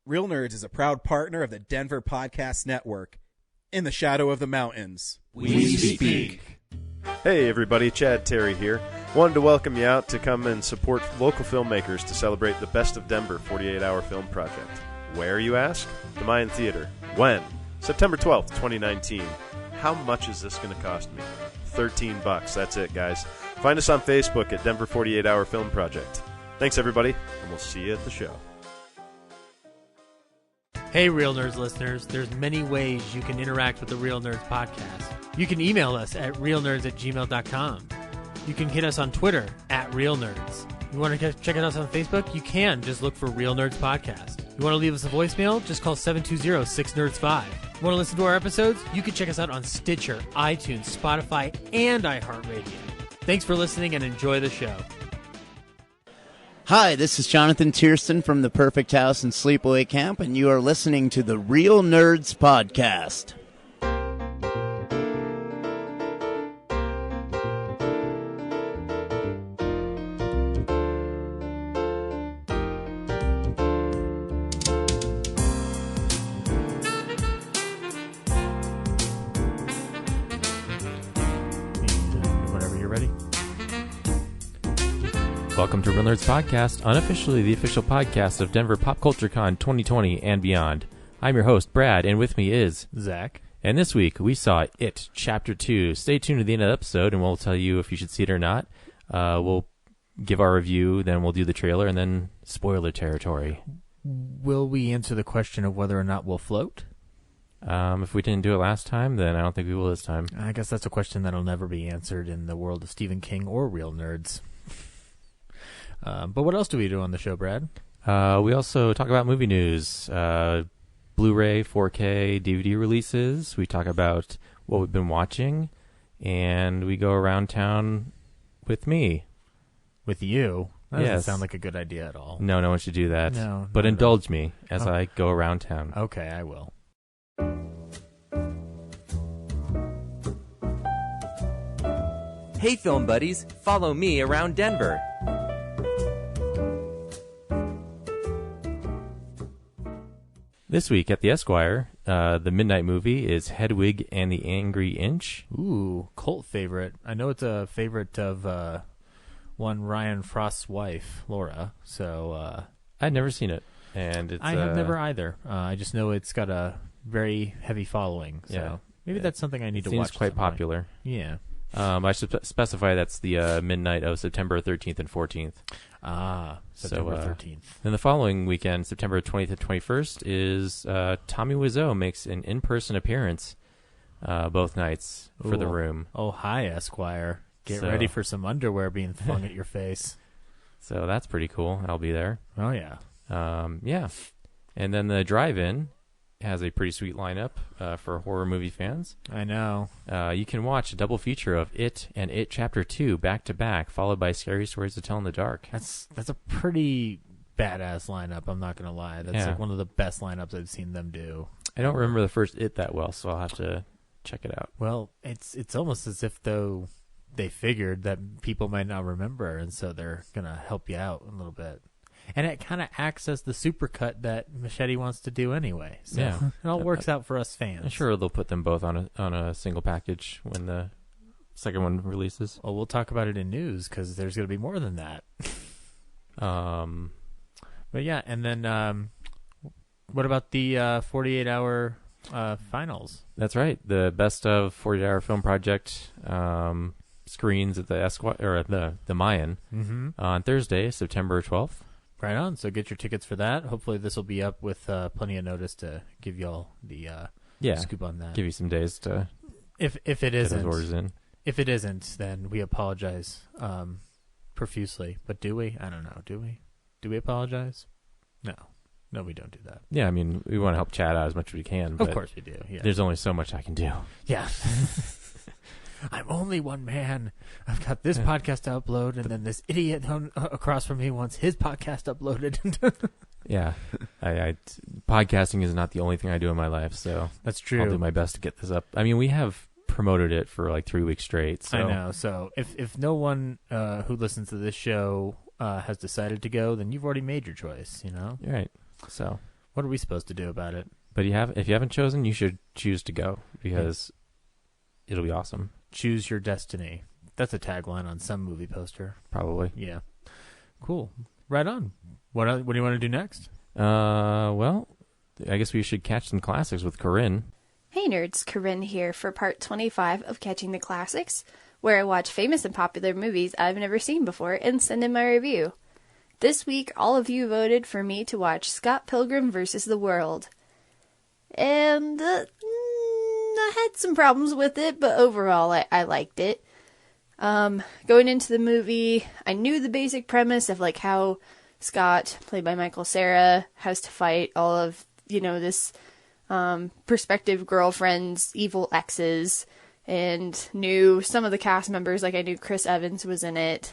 Real Nerds is a proud partner of the Denver Podcast Network. In the shadow of the mountains, we speak. Hey everybody, Chad Terry here. Wanted to welcome you out to come and support local filmmakers to celebrate the Best of Denver 48-hour film project. Where, you ask? The Mayan Theater. When? September 12th, 2019. How much is this going to cost me? $13. That's it, guys. Find us on Facebook at Denver 48-hour Film Project. Thanks everybody, and we'll see you at the show. Hey, Real Nerds listeners, there's many ways you can interact with the Real Nerds podcast. You can email us at realnerds@gmail.com. You can hit us on Twitter at Real Nerds. You want to check us out on Facebook? You can. Just look for Real Nerds Podcast. You want to leave us a voicemail? Just call 720-6NERDS5. You want to listen to our episodes? You can check us out on Stitcher, iTunes, Spotify, and iHeartRadio. Thanks for listening and enjoy the show. Hi, this is Jonathan Tiersten from The Perfect House and Sleepaway Camp, and you are listening to the Real Nerds Podcast. Whenever you're ready. Welcome to Real Nerds Podcast, unofficially the official podcast of Denver Pop Culture Con 2020 and beyond. I'm your host, Brad, and with me is Zach. And this week, we saw It, Chapter 2. Stay tuned to the end of the episode, and we'll tell you if you should see it or not. We'll give our review, then we'll do the trailer, and then spoiler territory. Will we answer the question of whether or not we'll float? If we didn't do it last time, then I don't think we will this time. I guess that's a question that'll never be answered in the world of Stephen King or Real Nerds. But what else do we do on the show, Brad? We also talk about movie news, Blu-ray, 4K, DVD releases. We talk about what we've been watching, and we go around town with me. With you? That doesn't Yes. sound like a good idea at all. No one should do that. No, but not at indulge me as I go around town. Okay, I will. Hey film buddies, follow me around Denver. This week at the Esquire, the midnight movie is Hedwig and the Angry Inch. Ooh, cult favorite. I know it's a favorite of one Ryan Frost's wife, Laura. So I'd never seen it, and it's I have never either. I just know it's got a very heavy following. So Yeah. maybe that's something I need to seems watch. quite at some point. popular. Yeah. I should specify that's the midnight of September 13th and 14th. September 13th. Then the following weekend, September 20th and 21st, is Tommy Wiseau makes an in-person appearance both nights for The Ooh. Room. Oh, hi, Esquire. Get So- ready for some underwear being flung at your face. So that's pretty cool. I'll be there. Oh, yeah. Yeah. And then the drive-in has a pretty sweet lineup for horror movie fans. I know. You can watch a double feature of It and It Chapter 2 back-to-back, followed by Scary Stories to Tell in the Dark. That's a pretty badass lineup, I'm not going to lie. That's Yeah. like one of the best lineups I've seen them do. I don't remember the first It that well, so I'll have to check it out. Well, it's almost as if, though, they figured that people might not remember, and so they're going to help you out a little bit. And it kind of acts as the supercut that Machete wants to do anyway. So Yeah. it all works out for us fans. I'm sure they'll put them both on a single package when the second one releases. Well, we'll talk about it in news because there's going to be more than that. But yeah, and then what about the 48-hour finals? That's right. The Best of 48-hour Film Project screens at the Esquire or at the Mayan on Thursday, September 12th. Right on. So get your tickets for that. Hopefully this will be up with plenty of notice to give y'all the scoop on that. Give you some days to If it get those isn't, orders in. if it isn't, then we apologize profusely. But do we? I don't know. Do we? Do we apologize? No, we don't do that. Yeah, I mean, we want to help Chad out as much as we can. But Of course we do. Yeah. there's only so much I can do. Yeah. I'm only one man. I've got this podcast to upload, and then this idiot across from me wants his podcast uploaded. Yeah, podcasting is not the only thing I do in my life, so That's true. I'll do my best to get this up. I mean, we have promoted it for like 3 weeks straight. So. I know. So if no one who listens to this show has decided to go, then you've already made your choice. You know. You're right. So What are we supposed to do about it? But if you haven't chosen, you should choose to go because it'll be awesome. Choose your destiny. That's a tagline on some movie poster. Probably. Yeah. Cool. Right on. What do you want to do next? Well, I guess we should catch some classics with Corinne. Hey nerds, Corinne here for part 25 of Catching the Classics, where I watch famous and popular movies I've never seen before and send in my review. This week, all of you voted for me to watch Scott Pilgrim vs. the World. And I had some problems with it, but overall I liked it. Going into the movie, I knew the basic premise of like how Scott, played by Michael Cera, has to fight all of, this prospective girlfriend's evil exes, and knew some of the cast members, like I knew Chris Evans was in it.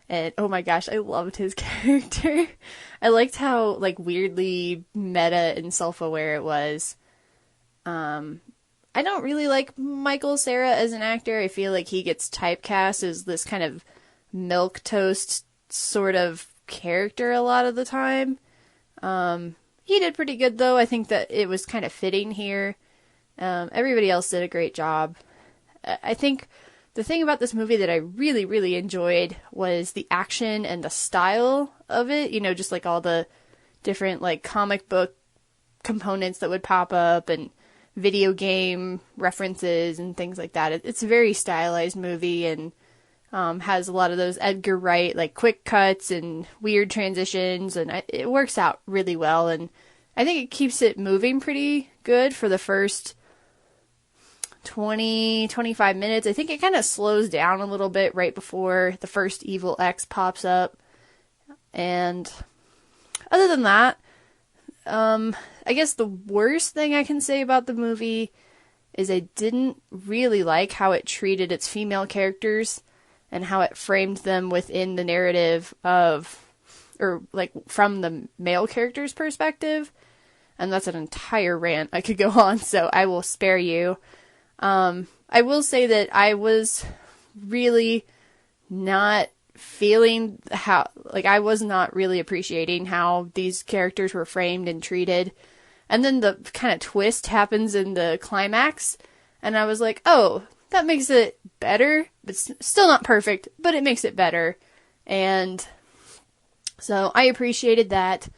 And oh my gosh, I loved his character. I liked how like weirdly meta and self-aware it was. I don't really like Michael Cera as an actor. I feel like he gets typecast as this kind of milquetoast sort of character a lot of the time. He did pretty good though. I think that it was kind of fitting here. Everybody else did a great job. I think the thing about this movie that I really, really enjoyed was the action and the style of it. Just like all the different like comic book components that would pop up and video game references and things like that. It's a very stylized movie and has a lot of those Edgar Wright like quick cuts and weird transitions, and it works out really well. And I think it keeps it moving pretty good for the first 20-25 minutes. I think it kind of slows down a little bit right before the first evil X pops up. And other than that, I guess the worst thing I can say about the movie is I didn't really like how it treated its female characters and how it framed them within the narrative from the male character's perspective. And that's an entire rant I could go on, so I will spare you. I will say that I was really not feeling I was not really appreciating how these characters were framed and treated. And then the kind of twist happens in the climax, and I was like, oh, that makes it better. It's still not perfect, but it makes it better. And so I appreciated that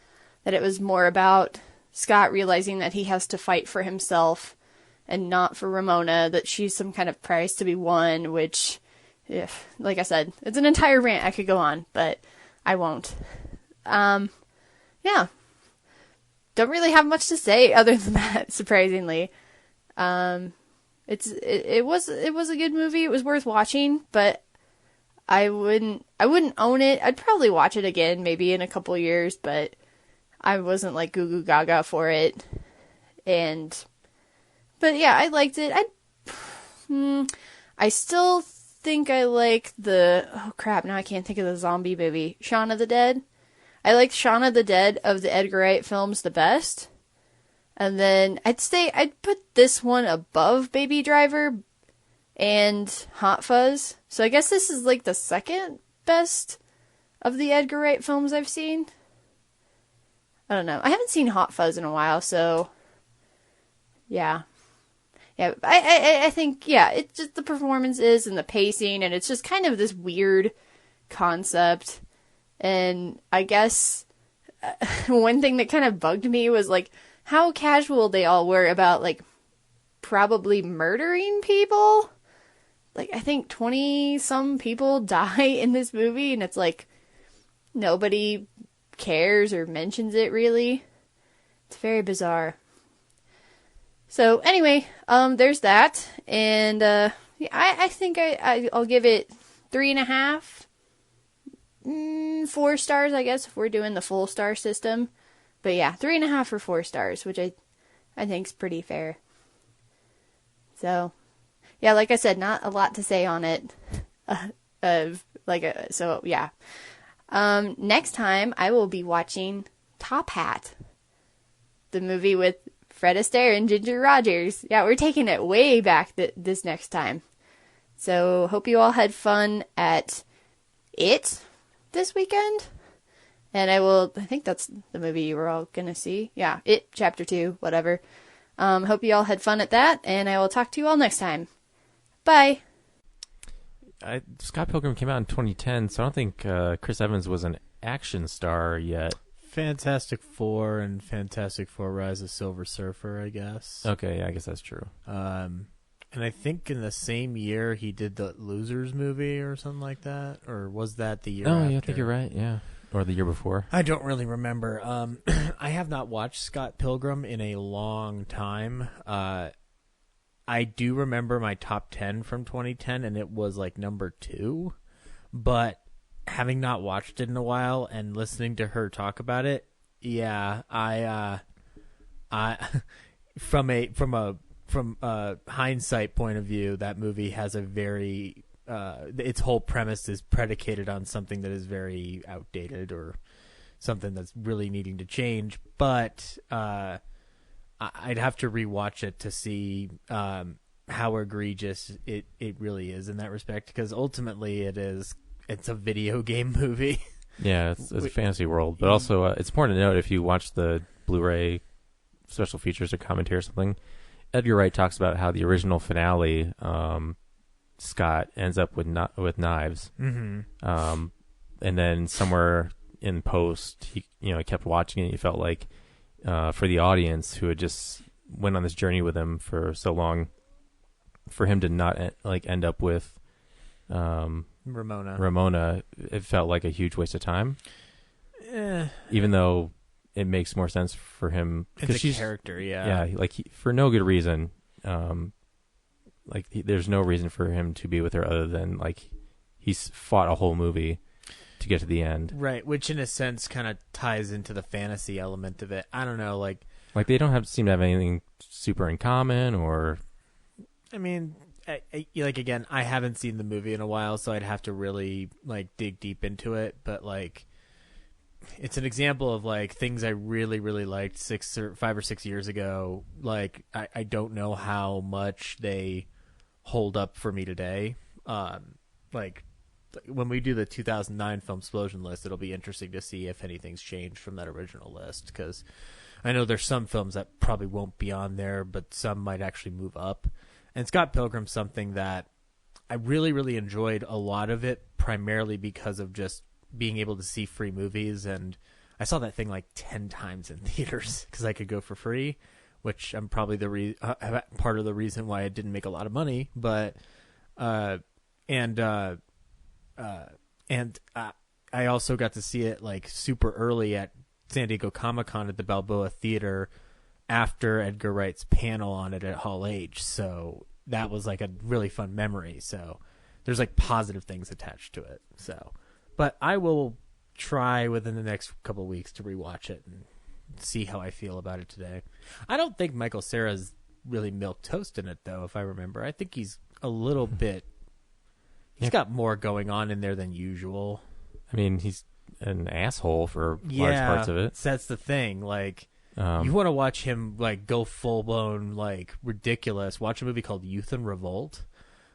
it was more about Scott realizing that he has to fight for himself and not for Ramona, that she's some kind of prize to be won, which, like I said, it's an entire rant I could go on, but I won't. Yeah. Don't really have much to say other than that, surprisingly. It was a good movie. It was worth watching, but I wouldn't own it. I'd probably watch it again, maybe in a couple years, but I wasn't like goo goo gaga for it. But yeah, I liked it. I still think I like oh crap, now I can't think of the zombie movie. Shaun of the Dead. I liked Shaun of the Dead of the Edgar Wright films the best. And then I'd put this one above Baby Driver and Hot Fuzz. So I guess this is like the second best of the Edgar Wright films I've seen. I don't know. I haven't seen Hot Fuzz in a while, so yeah. Yeah, I think, yeah, it's just the performances and the pacing, and it's just kind of this weird concept. And I guess one thing that kind of bugged me was like how casual they all were about like probably murdering people. Like I think 20 some people die in this movie, and it's like nobody cares or mentions it really. It's very bizarre. So anyway, there's that, and I think I'll give it 3.5. 4 stars, I guess, if we're doing the full star system. But yeah, 3.5 or 4 stars, which I think is pretty fair. So, yeah, like I said, not a lot to say on it. So yeah. Next time I will be watching Top Hat, the movie with Fred Astaire and Ginger Rogers. Yeah, we're taking it way back this next time. So hope you all had fun at it this weekend. And I think that's the movie you were all going to see. Yeah, It, Chapter 2, whatever. Hope you all had fun at that, and I will talk to you all next time. Bye. Scott Pilgrim came out in 2010, so I don't think Chris Evans was an action star yet. Fantastic Four and Fantastic Four Rise of Silver Surfer, I guess. Okay, yeah, I guess that's true. And I think in the same year he did the Losers movie or something like that. Or was that the year after? Yeah, I think you're right, yeah. Or the year before. I don't really remember. I have not watched Scott Pilgrim in a long time. I do remember my top 10 from 2010, and it was like number 2. But having not watched it in a while and listening to her talk about it, yeah, I from a hindsight point of view, that movie has a very its whole premise is predicated on something that is very outdated or something that's really needing to change. But I'd have to rewatch it to see how egregious it really is in that respect, because ultimately it's a video game movie. Yeah, it's a fantasy world, but also it's important to note, if you watch the Blu-ray special features or commentary or something, Edgar Wright talks about how the original finale, Scott ends up with knives, and then somewhere in post, he kept watching it. He felt like for the audience who had just went on this journey with him for so long, for him to not end up with Ramona, it felt like a huge waste of time. Even though it makes more sense for him because she's a character, for no good reason. There's no reason for him to be with her other than he's fought a whole movie to get to the end, right? Which in a sense kind of ties into the fantasy element of it. I don't know, like they don't seem to have anything super in common, or I mean, again, I haven't seen the movie in a while, so I'd have to really dig deep into it. But it's an example of things I really, really liked 5 or 6 years ago. I don't know how much they hold up for me today. When we do the 2009 Film Explosion list, it'll be interesting to see if anything's changed from that original list, because I know there's some films that probably won't be on there, but some might actually move up. And Scott Pilgrim's something that I really, really enjoyed a lot of it, primarily because of just being able to see free movies. And I saw that thing 10 times in theaters because I could go for free, which I'm probably part of the reason why it didn't make a lot of money. But I also got to see it super early at San Diego Comic-Con at the Balboa Theater after Edgar Wright's panel on it at Hall H. So that was a really fun memory. So there's positive things attached to it. So, but I will try within the next couple of weeks to rewatch it and see how I feel about it today. I don't think Michael Cera's really milquetoast in it, though, if I remember. I think he's a little bit... He's got more going on in there than usual. I mean, he's an asshole for large parts of it. That's the thing. You want to watch him go full blown ridiculous. Watch a movie called Youth and Revolt.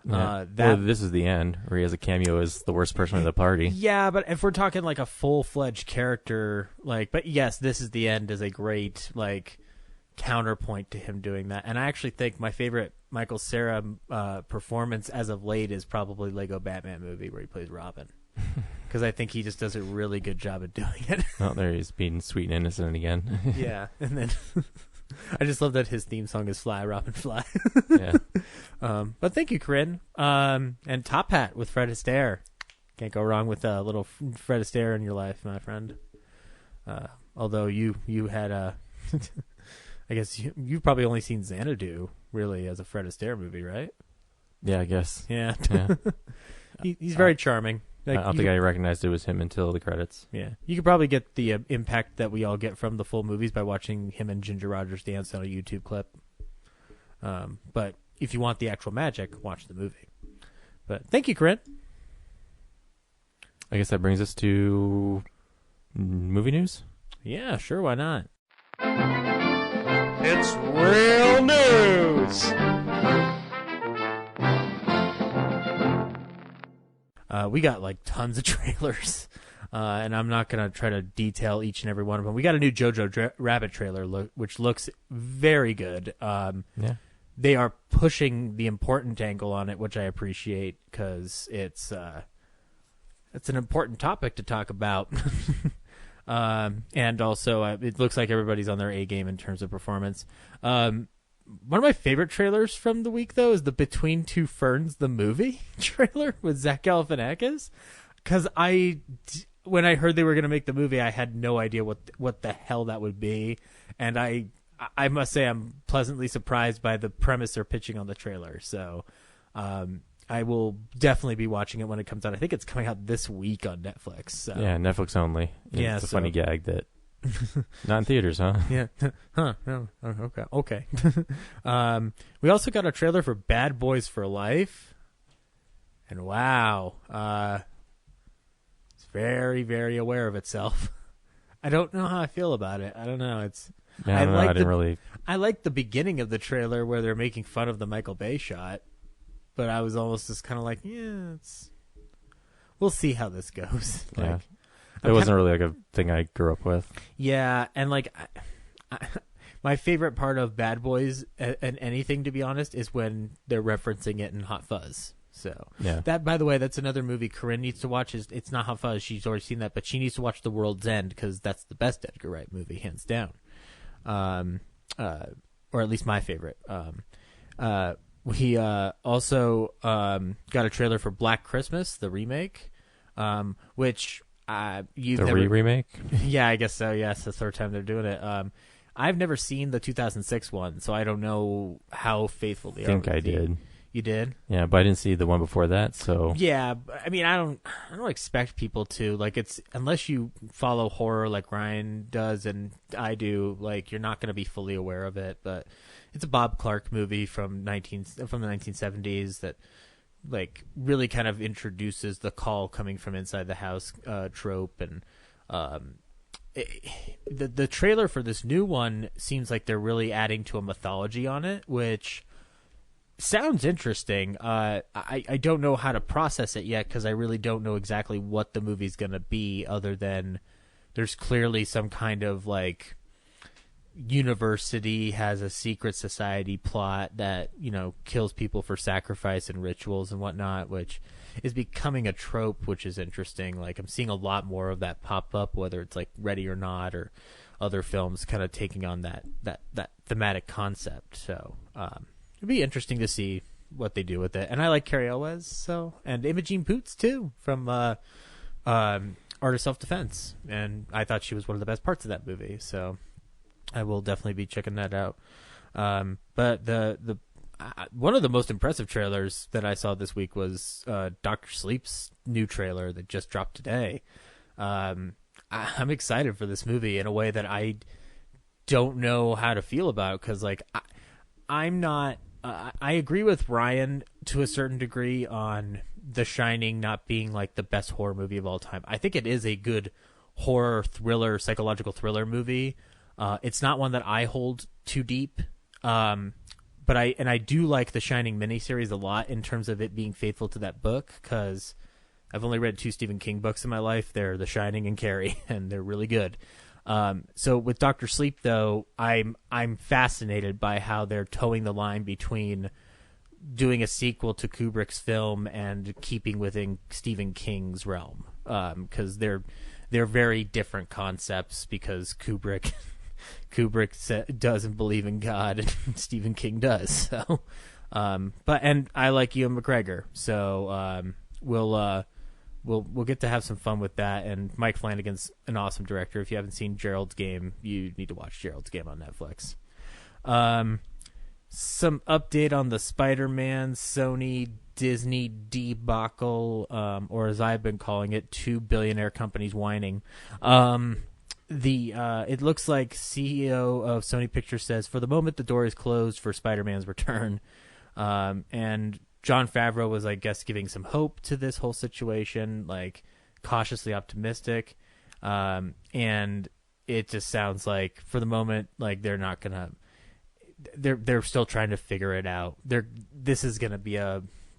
Or This Is the End, where he has a cameo as the worst person at the party. Yeah, but if we're talking a full fledged character, but yes, This Is the End is a great counterpoint to him doing that. And I actually think my favorite Michael Cera performance as of late is probably Lego Batman movie, where he plays Robin. Because I think he just does a really good job at doing it. Oh, there he's being sweet and innocent again. Yeah, and then I just love that his theme song is Fly, Robin, Fly. Yeah. But thank you, Corinne. And Top Hat with Fred Astaire. Can't go wrong with a little Fred Astaire in your life, my friend. Although you had I guess you've probably only seen Xanadu, really, as a Fred Astaire movie, right? Yeah, I guess. Yeah. He's very charming. I don't think I recognized it was him until the credits. Yeah. You could probably get the impact that we all get from the full movies by watching him and Ginger Rogers dance on a YouTube clip. But if you want the actual magic, watch the movie. But thank you, Corinne. I guess that brings us to movie news? Yeah, sure, why not? It's real news! We got tons of trailers. And I'm not going to try to detail each and every one of them. We got a new Jojo Rabbit trailer, which looks very good. They are pushing the important angle on it, which I appreciate because it's an important topic to talk about. And also, it looks like everybody's on their A game in terms of performance. One of my favorite trailers from the week, though, is the Between Two Ferns, the movie trailer with Zach Galifianakis. Because when I heard they were going to make the movie, I had no idea what the hell that would be. And I must say I'm pleasantly surprised by the premise they're pitching on the trailer. So I will definitely be watching it when it comes out. I think it's coming out this week on Netflix. So. Yeah, Netflix only. Yeah, it's a funny gag that not in theaters, huh? Yeah. Huh. No. Okay. We also got a trailer for Bad Boys for Life. And wow. It's very, very aware of itself. I don't know how I feel about it. I don't know. I didn't really. I like the beginning of the trailer where they're making fun of the Michael Bay shot, but I was almost just kind of like, yeah, we'll see how this goes. Yeah. It wasn't really like a thing I grew up with. Yeah, and like, my favorite part of Bad Boys and anything, to be honest, is when they're referencing it in Hot Fuzz. So yeah. That, by the way, that's another movie Corinne needs to watch. It's not Hot Fuzz. She's already seen that, but she needs to watch The World's End because that's the best Edgar Wright movie, hands down. Or at least my favorite. We also got a trailer for Black Christmas, the remake, which you've never... remake. Yeah, I guess so. Yeah, it's the third time they're doing it. I've never seen the 2006 one, so I don't know how faithful they are. I think I did. You did? Yeah, but I didn't see the one before that, so... Yeah, I mean, I don't expect people to. Like, it's... Unless you follow horror like Ryan does and I do, like, you're not going to be fully aware of it, but it's a Bob Clark movie from the 1970s that, like, really kind of introduces the call coming from inside the house trope, and the trailer for this new one seems like they're really adding to a mythology on it, which... sounds interesting. I don't know how to process it yet because I really don't know exactly what the movie's going to be, other than there's clearly some kind of like university has a secret society plot that, you know, kills people for sacrifice and rituals and whatnot, which is becoming a trope, which is interesting. Like, I'm seeing a lot more of that pop up, whether it's like Ready or Not or other films kind of taking on that thematic concept. So, it'd be interesting to see what they do with it. And I like Cary Elwes, and Imogen Poots, too, from Art of Self-Defense. And I thought she was one of the best parts of that movie. So I will definitely be checking that out. But the one of the most impressive trailers that I saw this week was Dr. Sleep's new trailer that just dropped today. I'm excited for this movie in a way that I don't know how to feel about, because, like, I'm not... I agree with Ryan to a certain degree on The Shining not being like the best horror movie of all time. I think it is a good horror thriller, psychological thriller movie. It's not one that I hold too deep. But I do like the Shining miniseries a lot in terms of it being faithful to that book, because I've only read 2 Stephen King books in my life. They're The Shining and Carrie, and they're really good. So with Dr. Sleep, though, I'm fascinated by how they're towing the line between doing a sequel to Kubrick's film and keeping within Stephen King's realm, because they're very different concepts, because Kubrick doesn't believe in God and Stephen King does. So, and I like Ewan McGregor, so We'll get to have some fun with that, and Mike Flanagan's an awesome director. If you haven't seen Gerald's Game, you need to watch Gerald's Game on Netflix. Some update on the Spider-Man Sony Disney debacle, or as I've been calling it, 2 billionaire companies whining. It looks like CEO of Sony Pictures says, for the moment, the door is closed for Spider-Man's return, and Jon Favreau was, I guess, giving some hope to this whole situation, like cautiously optimistic. And it just sounds like, for the moment, like they're not gonna. They're still trying to figure it out. This is gonna be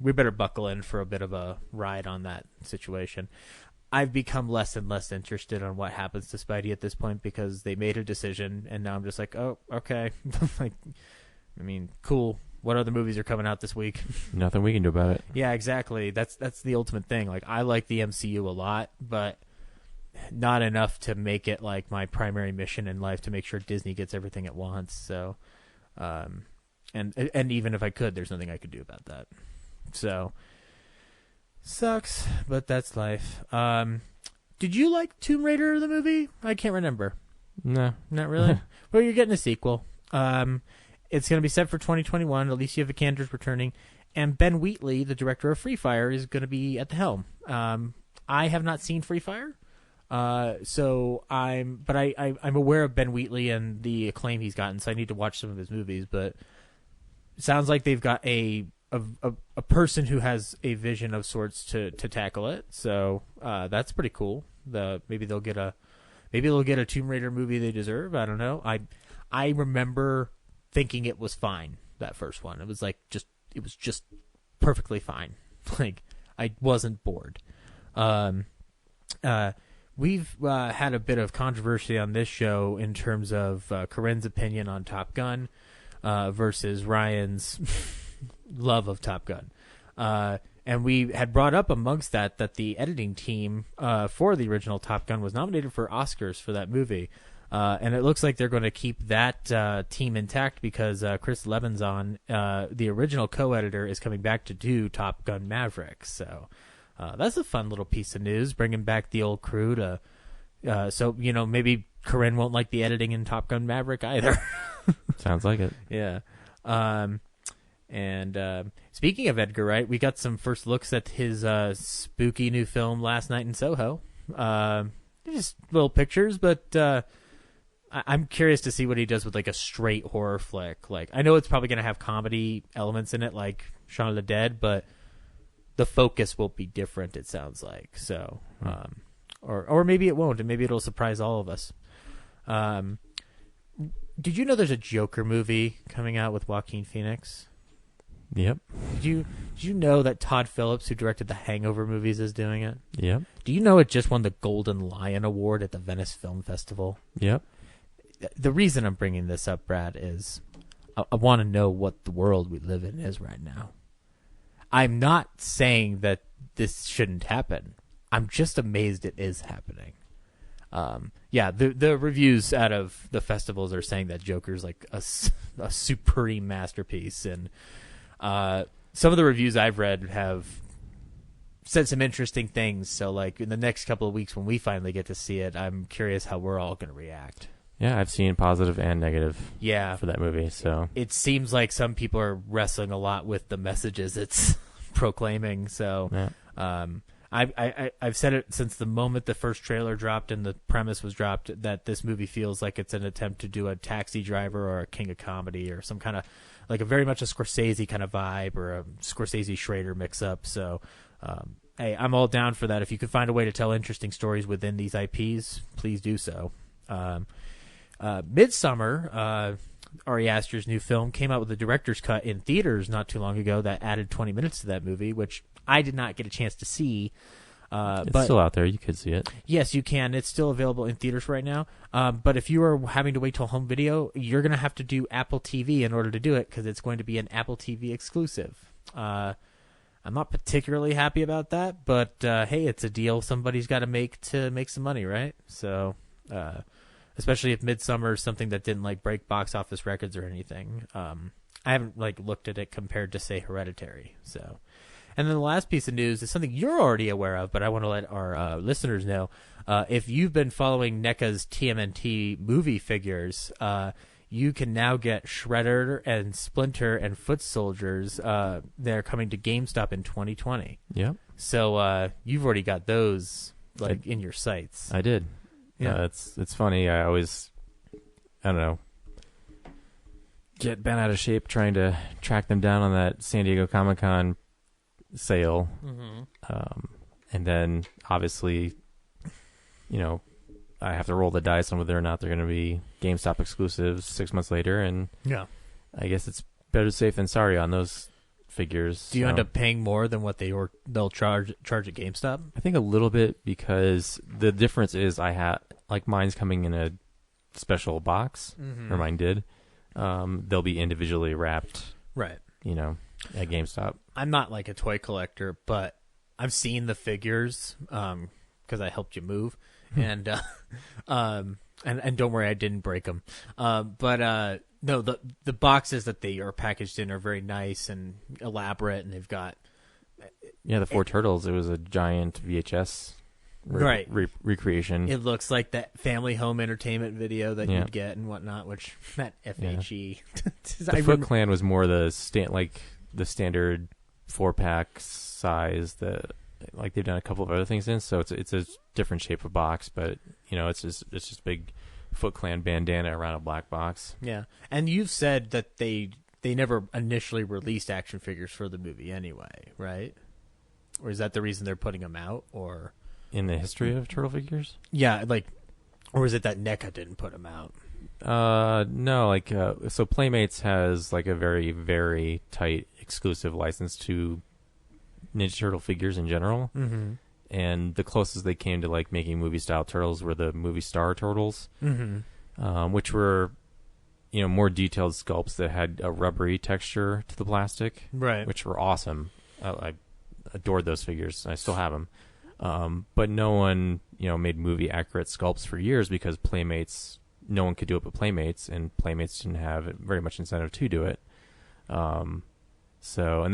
we better buckle in for a bit of a ride on that situation. I've become less and less interested on what happens to Spidey at this point because they made a decision, and now I'm just like, oh, okay. Like, I mean, cool. What other movies are coming out this week? Nothing we can do about it. Yeah, exactly. That's the ultimate thing. Like, I like the MCU a lot, but not enough to make it like my primary mission in life to make sure Disney gets everything it wants. So, and even if I could, there's nothing I could do about that. So, sucks, but that's life. Did you like Tomb Raider the movie? I can't remember. No. Not really. Well, you're getting a sequel. It's going to be set for 2021. Alicia Vikander's returning, and Ben Wheatley, the director of Free Fire, is going to be at the helm. I have not seen Free Fire, so I'm aware of Ben Wheatley and the acclaim he's gotten. So I need to watch some of his movies. But it sounds like they've got a person who has a vision of sorts to tackle it. So that's pretty cool. Maybe they'll get a Tomb Raider movie they deserve. I don't know. I remember thinking it was fine, that first one. It was just perfectly fine. Like, I wasn't bored. We've had a bit of controversy on this show in terms of Corinne's opinion on Top Gun versus Ryan's love of Top Gun. And we had brought up amongst that the editing team for the original Top Gun was nominated for Oscars for that movie. And it looks like they're going to keep that team intact because Chris Levinson, the original co-editor, is coming back to do Top Gun Maverick. So that's a fun little piece of news, bringing back the old crew to. So maybe Corinne won't like the editing in Top Gun Maverick either. Sounds like it. Yeah. And speaking of Edgar Wright, we got some first looks at his spooky new film Last Night in Soho. Just little pictures, but I'm curious to see what he does with like a straight horror flick. Like, I know it's probably going to have comedy elements in it, like Shaun of the Dead, but the focus will be different. It sounds like so, or maybe it won't, and maybe it'll surprise all of us. Did you know there's a Joker movie coming out with Joaquin Phoenix? Yep. Did you know that Todd Phillips, who directed the Hangover movies, is doing it? Yep. Do you know it just won the Golden Lion Award at the Venice Film Festival? Yep. The reason I'm bringing this up, Brad, is I want to know what the world we live in is right now. I'm not saying that this shouldn't happen. I'm just amazed it is happening. The reviews out of the festivals are saying that Joker's like a supreme masterpiece, and some of the reviews I've read have said some interesting things. So, like, in the next couple of weeks when we finally get to see it, I'm curious how we're all going to react. Yeah, I've seen positive and negative for that movie. So it seems like some people are wrestling a lot with the messages it's proclaiming. So I've said it since the moment the first trailer dropped and the premise was dropped that this movie feels like it's an attempt to do a Taxi Driver or a King of Comedy or some kind of like a very much a Scorsese kind of vibe or a Scorsese Schrader mix up. So hey, I'm all down for that. If you could find a way to tell interesting stories within these IPs, please do so. Midsommar, Ari Aster's new film, came out with a director's cut in theaters not too long ago that added 20 minutes to that movie, which I did not get a chance to see. It's but still out there. You could see it. Yes, you can. It's still available in theaters right now. But if you are having to wait till home video, you're going to have to do Apple TV in order to do it because it's going to be an Apple TV exclusive. I'm not particularly happy about that, but hey, it's a deal somebody's got to make some money, right? So, especially if Midsommar is something that didn't like break box office records or anything. I haven't like looked at it compared to say Hereditary. So, and then the last piece of news is something you're already aware of, but I want to let our listeners know. If you've been following NECA's TMNT movie figures, you can now get Shredder and Splinter and Foot Soldiers. They're coming to GameStop in 2020. Yep. So you've already got those like in your sights. I did. Yeah. It's funny. I always, I don't know, get bent out of shape trying to track them down on that San Diego Comic-Con sale. Mm-hmm. And then, obviously, I have to roll the dice on whether or not they're going to be GameStop exclusives 6 months later. And yeah, I guess it's better safe than sorry on those figures. Do you end up paying more than what they'll charge at GameStop? I think a little bit, because the difference is mine's coming in a special box, or mine did. They'll be individually wrapped, Right. At GameStop. I'm not like a toy collector, but I've seen the figures because I helped you move, and don't worry, I didn't break them. But no, the boxes that they are packaged in are very nice and elaborate, and they've got the Four Turtles. It was a giant VHS recreation. It looks like that family home entertainment video that you'd get and whatnot, which that FHE. The Foot Clan was more the standard 4-pack size that they've done a couple of other things in. So it's a different shape of box, but it's just big Foot Clan bandana around a black box. Yeah, and you've said that they never initially released action figures for the movie anyway, right? Or is that the reason they're putting them out, or in the history of turtle figures? Yeah, or is it that NECA didn't put them out? No, so Playmates has a very, very tight exclusive license to Ninja Turtle figures in general. Mm-hmm. And the closest they came to making movie style turtles were the movie star turtles, which were more detailed sculpts that had a rubbery texture to the plastic, right? Which were awesome. I adored those figures. I still have them, but no one made movie accurate sculpts for years because Playmates, no one could do it but Playmates, and Playmates didn't have very much incentive to do it. And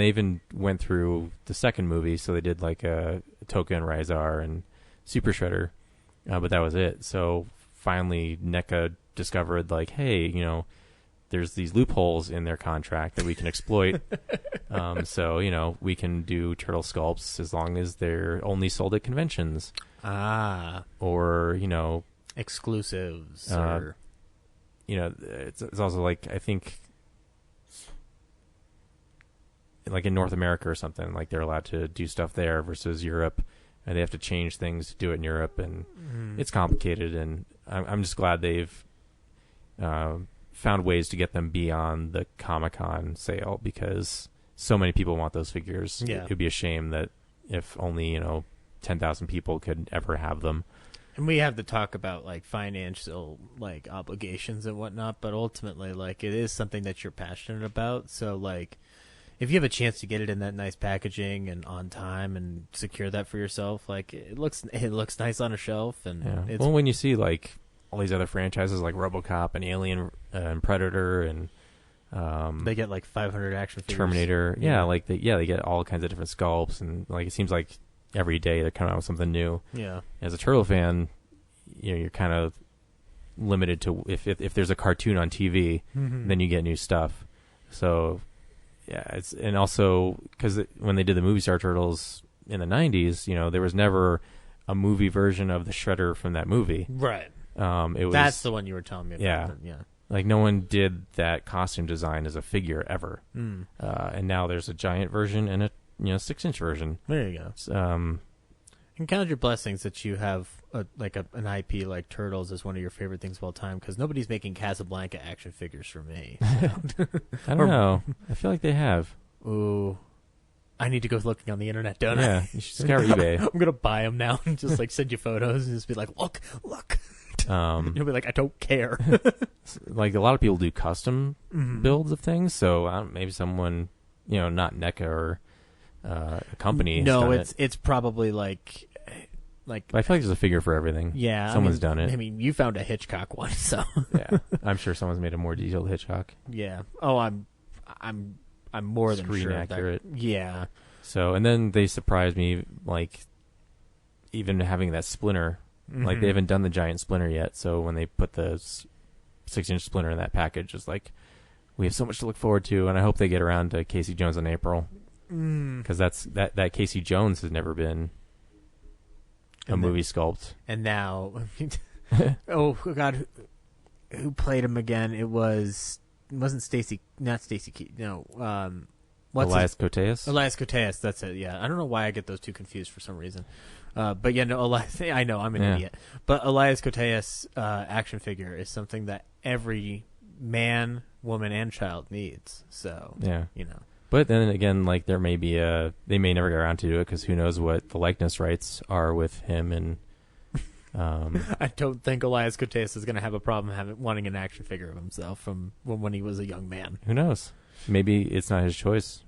they even went through the second movie, so they did a Toka and Ryzar and Super Shredder, but that was it. So finally NECA discovered hey, there's these loopholes in their contract that we can exploit. So we can do turtle sculpts as long as they're only sold at conventions. Or exclusives. It's also I think in North America or something, they're allowed to do stuff there versus Europe, and they have to change things to do it in Europe, and it's complicated. And I'm just glad they've found ways to get them beyond the Comic-Con sale, because so many people want those figures. Yeah. It would be a shame that if only 10,000 people could ever have them. And we have to talk about financial obligations and whatnot, but ultimately it is something that you're passionate about. So if you have a chance to get it in that nice packaging and on time and secure that for yourself, it looks nice on a shelf. And it's, when you see all these other franchises like RoboCop and Alien and Predator and they get 500 action figures. Terminator, they get all kinds of different sculpts, and it seems like every day they're coming out with something new. Yeah. As a turtle fan, you're kind of limited to if there's a cartoon on TV, then you get new stuff. So and also because when they did the movie star turtles in the 90s, there was never a movie version of the Shredder from that movie. Right. It was, that's the one you were telling me about. Yeah. Yeah. No one did that costume design as a figure ever. And now there's a giant version and a 6-inch version. There you go. And count your blessings that you have an IP like Turtles as one of your favorite things of all time, because nobody's making Casablanca action figures for me. I don't know. I feel like they have. Ooh. I need to go looking on the internet, don't I? Yeah, you should scour eBay. I'm going to buy them now and just send you photos and just be look. You'll be I don't care. A lot of people do custom builds of things, so maybe someone, not NECA or a company. No, it's probably but I feel like there's a figure for everything. Yeah, someone's done it. I mean, you found a Hitchcock one, so yeah, I'm sure someone's made a more detailed Hitchcock. Yeah. Oh, I'm more than screen sure accurate. Yeah. So, and then they surprised me, even having that Splinter. They haven't done the giant Splinter yet, so when they put the 6-inch Splinter in that package, it's we have so much to look forward to, and I hope they get around to Casey Jones in April, because that Casey Jones has never been a movie sculpt. And now, oh God, who played him again? It wasn't Stacy, not Stacy Keach. No, Elias Koteas. Elias Koteas, that's it. Yeah, I don't know why I get those two confused for some reason. But yeah, no, Elias. I know I'm an idiot. But Elias Koteas action figure is something that every man, woman, and child needs. So yeah, But then again, like they may never get around to do it because who knows what the likeness rights are with him and. I don't think Elias Koteas is going to have a problem wanting an action figure of himself from when he was a young man. Who knows? Maybe it's not his choice.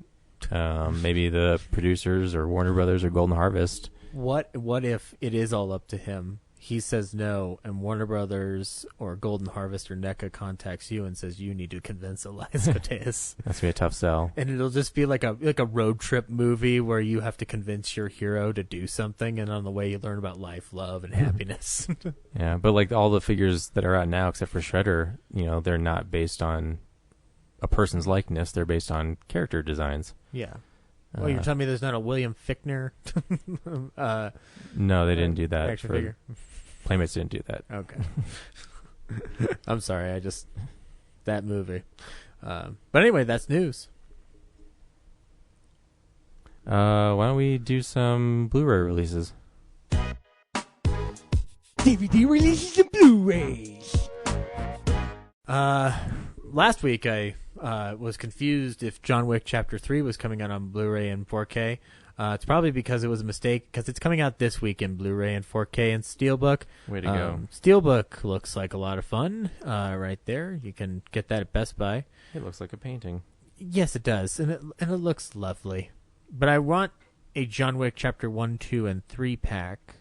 Maybe the producers or Warner Brothers or Golden Harvest. What if it is all up to him? He says no, and Warner Brothers or Golden Harvest or NECA contacts you and says you need to convince Elias Koteas. That's gonna be a tough sell. And it'll just be like a road trip movie where you have to convince your hero to do something, and on the way you learn about life, love, and happiness. Yeah, but like all the figures that are out now, except for Shredder, they're not based on a person's likeness. They're based on character designs. Yeah. Well, you're telling me there's not a William Fichtner? No, they didn't do that. Action figure. Playmates didn't do that. Okay. I'm sorry. That movie. But anyway, that's news. Why don't we do some Blu-ray releases? DVD releases and Blu-rays. Last week I was confused if John Wick Chapter 3 was coming out on Blu-ray and 4K. It's probably because it was a mistake, because it's coming out this week in Blu-ray and 4K and Steelbook. Way to go. Steelbook looks like a lot of fun right there. You can get that at Best Buy. It looks like a painting. Yes, it does, and it looks lovely. But I want a John Wick Chapter 1, 2, and 3 pack,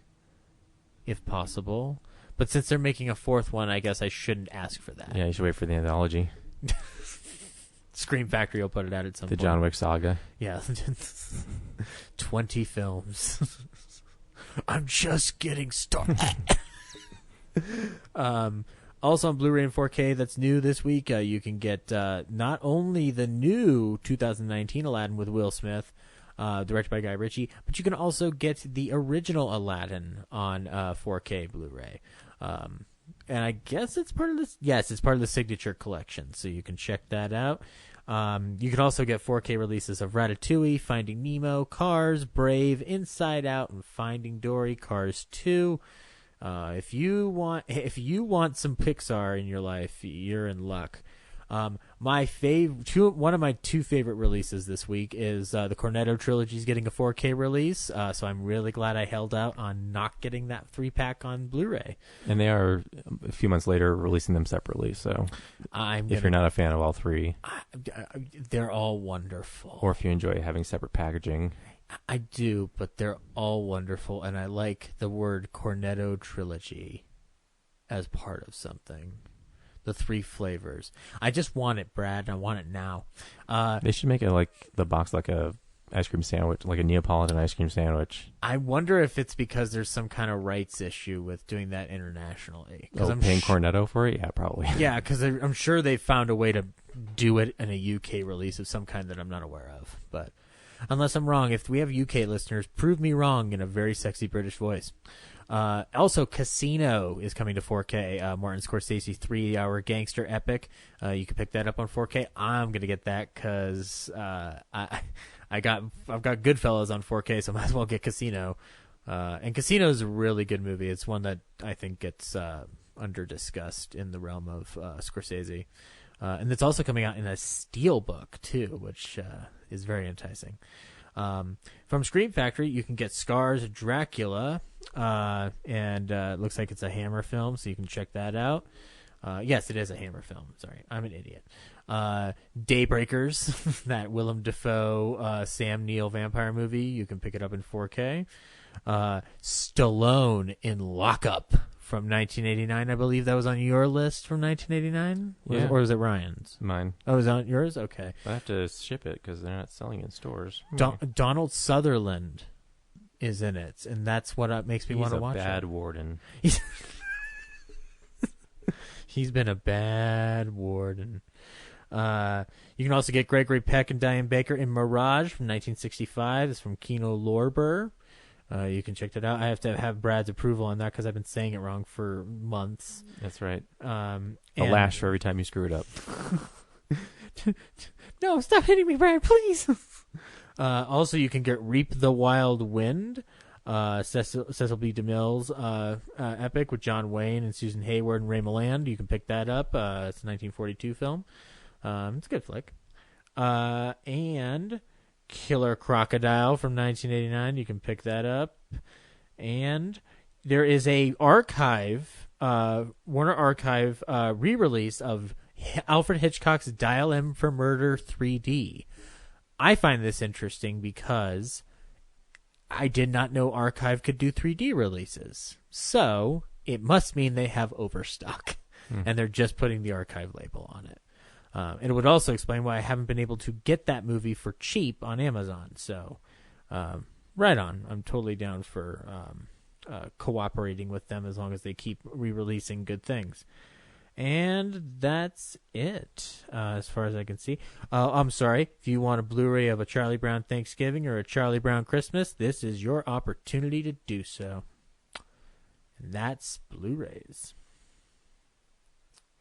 if possible. But since they're making a fourth one, I guess I shouldn't ask for that. Yeah, you should wait for the anthology. Scream Factory will put it out at some point. The John Wick saga. Yeah. 20 films. I'm just getting started. Also on Blu-ray and 4K that's new this week, you can get not only the new 2019 Aladdin with Will Smith, directed by Guy Ritchie, but you can also get the original Aladdin on 4K Blu-ray. And I guess it's part of this. Yes, it's part of the Signature Collection, so you can check that out. You can also get 4K releases of Ratatouille, Finding Nemo, Cars, Brave, Inside Out, and Finding Dory. Cars 2. If you want some Pixar in your life, you're in luck. One of my two favorite releases this week is the Cornetto trilogy is getting a 4K release. So I'm really glad I held out on not getting that 3-pack on Blu-ray. And they are a few months later releasing them separately. So if you're not a fan of all three, they're all wonderful. Or if you enjoy having separate packaging. I do, but they're all wonderful, and I like the word Cornetto trilogy as part of something. The 3 flavors. I just want it, Brad, and I want it now. They should make it like the box, like a ice cream sandwich, like a Neapolitan ice cream sandwich. I wonder if it's because there's some kind of rights issue with doing that internationally. I'm paying Cornetto for it? Yeah, probably. Yeah, because I'm sure they found a way to do it in a UK release of some kind that I'm not aware of. But unless I'm wrong, if we have UK listeners, prove me wrong in a very sexy British voice. Also, Casino is coming to 4K. Martin Scorsese 3-hour gangster epic. You can pick that up on 4K. I'm gonna get that because I've got Goodfellas on 4K, so I might as well get Casino. And Casino is a really good movie. It's one that I think gets under discussed in the realm of Scorsese. And it's also coming out in a steelbook too, which is very enticing. From Scream Factory, you can get Scars Dracula, and it looks like it's a Hammer film, so you can check that out. Yes, it is a Hammer film. Sorry, I'm an idiot. Daybreakers, that Willem Dafoe, Sam Neill vampire movie, you can pick it up in 4K. Stallone in Lockup from 1989. I believe that was on your list from 1989? Yeah. Or was it Ryan's? Mine. Oh, is it on yours? Okay. I have to ship it because they're not selling it in stores. Donald Sutherland is in it, and that's what makes me want to watch it. He's a bad warden. He's been a bad warden. You can also get Gregory Peck and Diane Baker in Mirage from 1965. It's from Kino Lorber. You can check that out. I have to have Brad's approval on that because I've been saying it wrong for months. That's right. A lash for every time you screw it up. No, stop hitting me, Brad, please. Also, you can get Reap the Wild Wind, Cecil B. DeMille's epic with John Wayne and Susan Hayward and Ray Milland. You can pick that up. It's a 1942 film. It's a good flick. And Killer Crocodile from 1989. You can pick that up. And there is a Warner Archive re-release of Alfred Hitchcock's Dial M for Murder 3D. I find this interesting because I did not know Archive could do 3D releases. So it must mean they have overstock, and they're just putting the Archive label on it. And it would also explain why I haven't been able to get that movie for cheap on Amazon. So, right on. I'm totally down for cooperating with them as long as they keep re-releasing good things. And that's it, as far as I can see. I'm sorry. If you want a Blu-ray of a Charlie Brown Thanksgiving or a Charlie Brown Christmas, this is your opportunity to do so. And that's Blu-rays.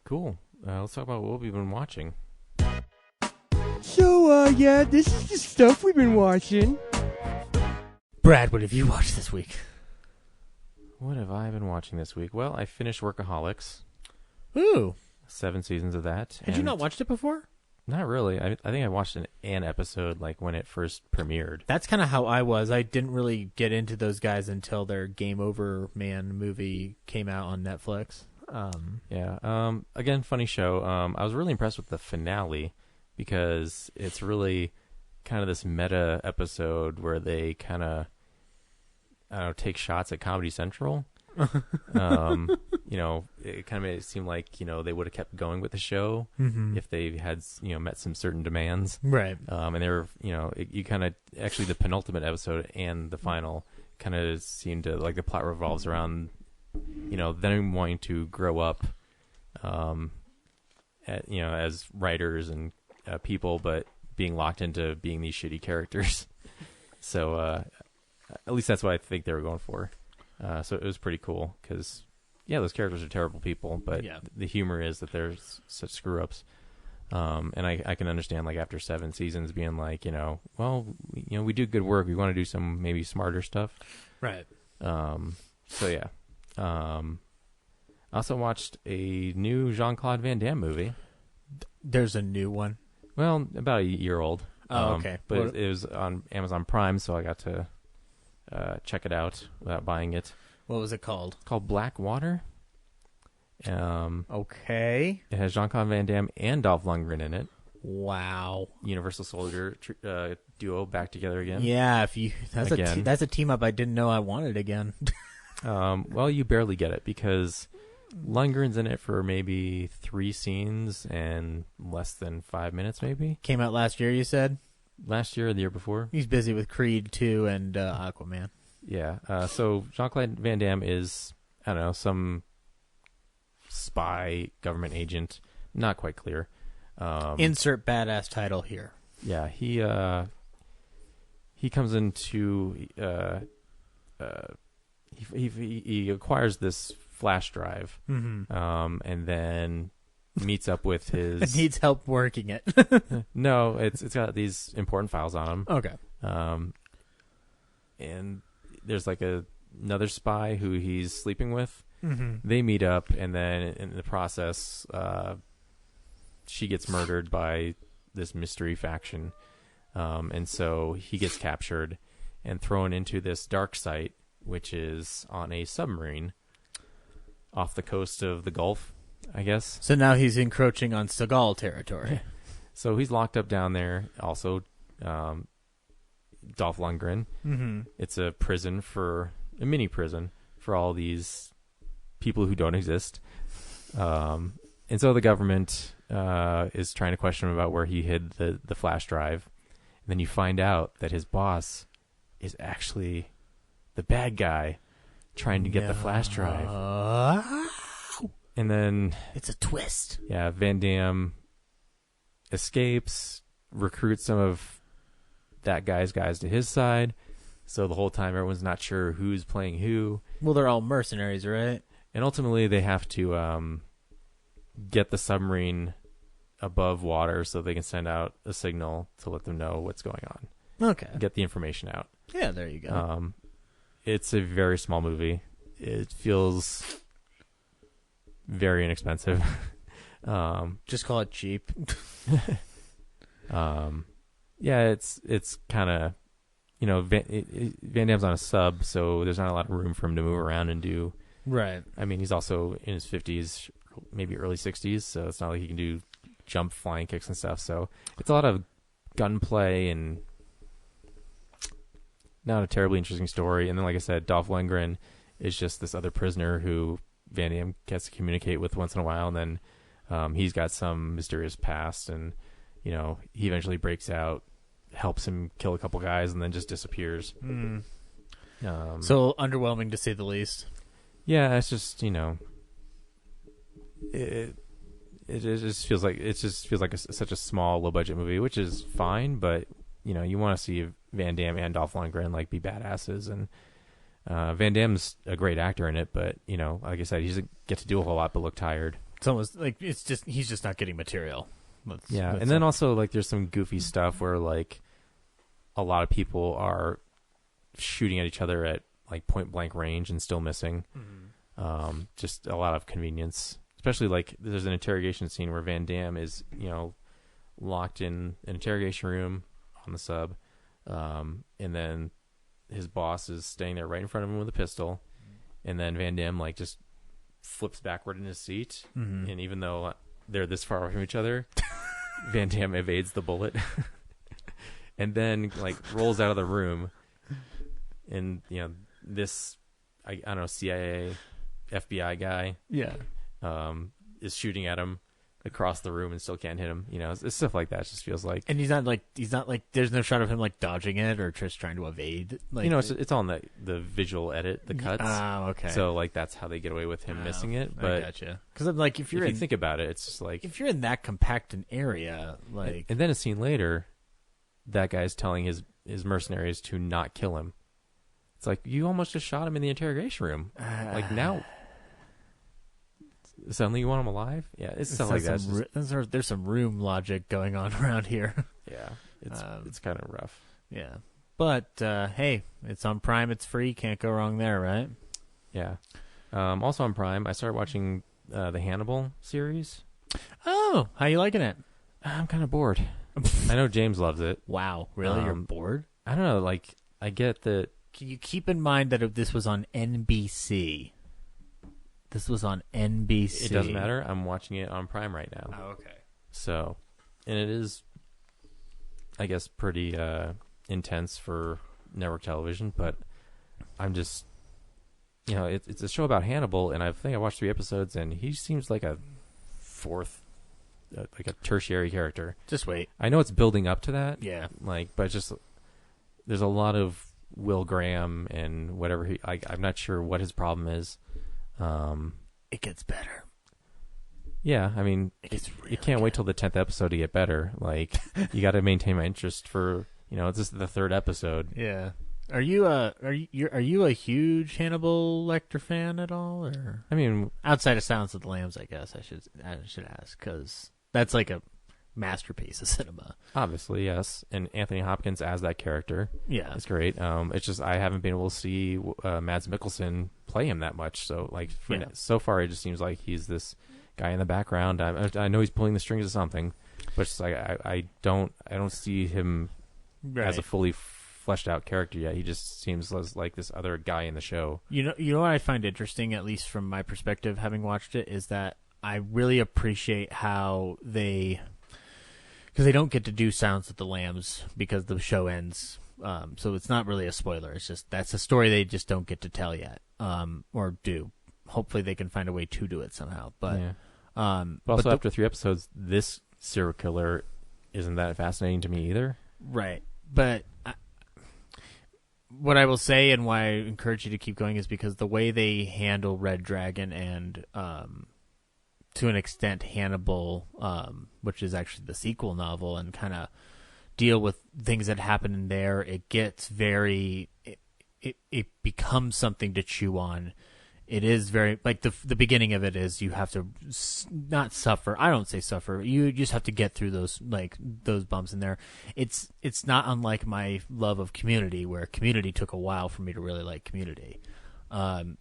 Cool. Let's talk about what we've been watching. So, yeah, this is the stuff we've been watching. Brad, what have you watched this week? What have I been watching this week? Well, I finished Workaholics. Ooh. 7 seasons of that. Had you not watched it before? Not really. I think I watched an episode like when it first premiered. That's kind of how I was. I didn't really get into those guys until their Game Over Man movie came out on Netflix. Again, funny show. I was really impressed with the finale because it's really kind of this meta episode where they kind of, take shots at Comedy Central. It kind of made it seem like, they would have kept going with the show if they had, met some certain demands. Right. And they were, you kind of, actually the penultimate episode and the final kind of seemed to, like, the plot revolves around, them wanting to grow up, as writers and people, but being locked into being these shitty characters. So, at least that's what I think they were going for. So it was pretty cool because, those characters are terrible people, but the humor is that they're such screw-ups. And I can understand, like, after 7 seasons being like, we do good work. We want to do some maybe smarter stuff. Right. I also watched a new Jean-Claude Van Damme movie. There's a new one? Well, about a year old. Oh, okay. But it was on Amazon Prime, so I got to check it out without buying it. What was it called? It's called Black Water. Okay. It has Jean-Claude Van Damme and Dolph Lundgren in it. Wow. Universal Soldier duo back together again. Yeah, that's a team up I didn't know I wanted again. Well, you barely get it because Lundgren's in it for maybe 3 scenes and less than 5 minutes, maybe. Came out last year, you said? Last year or the year before. He's busy with Creed 2 and Aquaman. Yeah. So Jean-Claude Van Damme is, some spy government agent. Not quite clear. Insert badass title here. Yeah. He comes into... He acquires this flash drive, and then meets up with his... It needs help working it. No, it's got these important files on him. Okay. And there's like another spy who he's sleeping with. Mm-hmm. They meet up, and then in the process, she gets murdered by this mystery faction. And so he gets captured and thrown into this dark site, which is on a submarine off the coast of the Gulf, I guess. So now he's encroaching on Seagal territory. So he's locked up down there. Also, Dolph Lundgren. Mm-hmm. It's a mini prison for all these people who don't exist. And so the government is trying to question him about where he hid the flash drive. And then you find out that his boss is actually the bad guy trying to get the flash drive. And then... It's a twist. Yeah, Van Damme escapes, recruits some of that guy's guys to his side. So the whole time everyone's not sure who's playing who. Well, they're all mercenaries, right? And ultimately they have to get the submarine above water so they can send out a signal to let them know what's going on. Okay. Get the information out. Yeah, there you go. It's a very small movie. It feels very inexpensive. Just call it cheap. Yeah, it's kind of, Van Damme's on a sub, so there's not a lot of room for him to move around and do. Right. I mean, he's also in his 50s, maybe early 60s, so it's not like he can do jump flying kicks and stuff. So it's a lot of gunplay and not a terribly interesting story. And then, like I said, Dolph Lundgren is just this other prisoner who Van Damme gets to communicate with once in a while, and then he's got some mysterious past, and he eventually breaks out, helps him kill a couple guys, and then just disappears. So underwhelming to say the least. Yeah, it's just it just feels like such a small, low budget movie, which is fine, but you want to see Van Damme and Dolph Lundgren be badasses, and Van Damme's a great actor in it, but like I said, he doesn't get to do a whole lot but look tired. It's almost like he's just not getting material. And then also there's some goofy stuff where a lot of people are shooting at each other at point blank range and still missing. Just a lot of convenience, especially there's an interrogation scene where Van Damme is locked in an interrogation room on the sub, and then his boss is staying there right in front of him with a pistol, and then Van Damme just flips backward in his seat, and even though they're this far away from each other, Van Damme evades the bullet and then rolls out of the room, and this I don't know, CIA FBI guy is shooting at him across the room and still can't hit him. It's stuff like that. It just feels like, and he's not there's no shot of him dodging it or just trying to evade. It's all in the visual edit, the cuts. Oh, okay. So that's how they get away with him missing it. But I gotcha. Because if you think about it, it's just if you're in that compact an area, and then a scene later, that guy's telling his mercenaries to not kill him. It's you almost just shot him in the interrogation room. Now. Suddenly you want him alive? Yeah, it's stuff like that. There's some room logic going on around here. Yeah, it's kind of rough. Yeah, but hey, it's on Prime. It's free. Can't go wrong there, right? Yeah. Also on Prime, I started watching the Hannibal series. Oh, how you liking it? I'm kind of bored. I know James loves it. Wow, really? You're bored? I don't know. I get that. Can you keep in mind that this was on NBC? This was on NBC. It doesn't matter. I'm watching it on Prime right now. Oh, okay. So, and it is, I guess, pretty intense for network television, but I'm just, it's a show about Hannibal, and I think I watched 3 episodes, and he seems like a a tertiary character. Just wait. I know it's building up to that. Yeah. But just, there's a lot of Will Graham and whatever I'm not sure what his problem is. It gets better. Yeah, I mean, you can't wait till the 10th episode to get better. You got to maintain my interest for, it's just the 3rd episode. Yeah. Are you a huge Hannibal Lecter fan at all, or I mean, outside of Silence of the Lambs, I guess I should ask, because that's a masterpiece of cinema. Obviously, yes, and Anthony Hopkins as that character, it's great. It's just I haven't been able to see Mads Mikkelsen play him that much. So so far, it just seems like he's this guy in the background. I know he's pulling the strings of something, but it's I don't see him as a fully fleshed out character yet. He just seems like this other guy in the show. You know what I find interesting, at least from my perspective, having watched it, is that I really appreciate how because they don't get to do Silence of the Lambs because the show ends. So it's not really a spoiler. It's just that's a story they just don't get to tell yet, or do. Hopefully they can find a way to do it somehow. But also after 3 episodes, this serial killer isn't that fascinating to me either. Right, but what I will say and why I encourage you to keep going is because the way they handle Red Dragon and to an extent Hannibal, which is actually the sequel novel, and kind of deal with things that happen in there, it gets very it becomes something to chew on. It is very the beginning of it is you have to not suffer. I don't say suffer. You just have to get through those bumps in there. It's not unlike my love of Community, where Community took a while for me to really like Community, and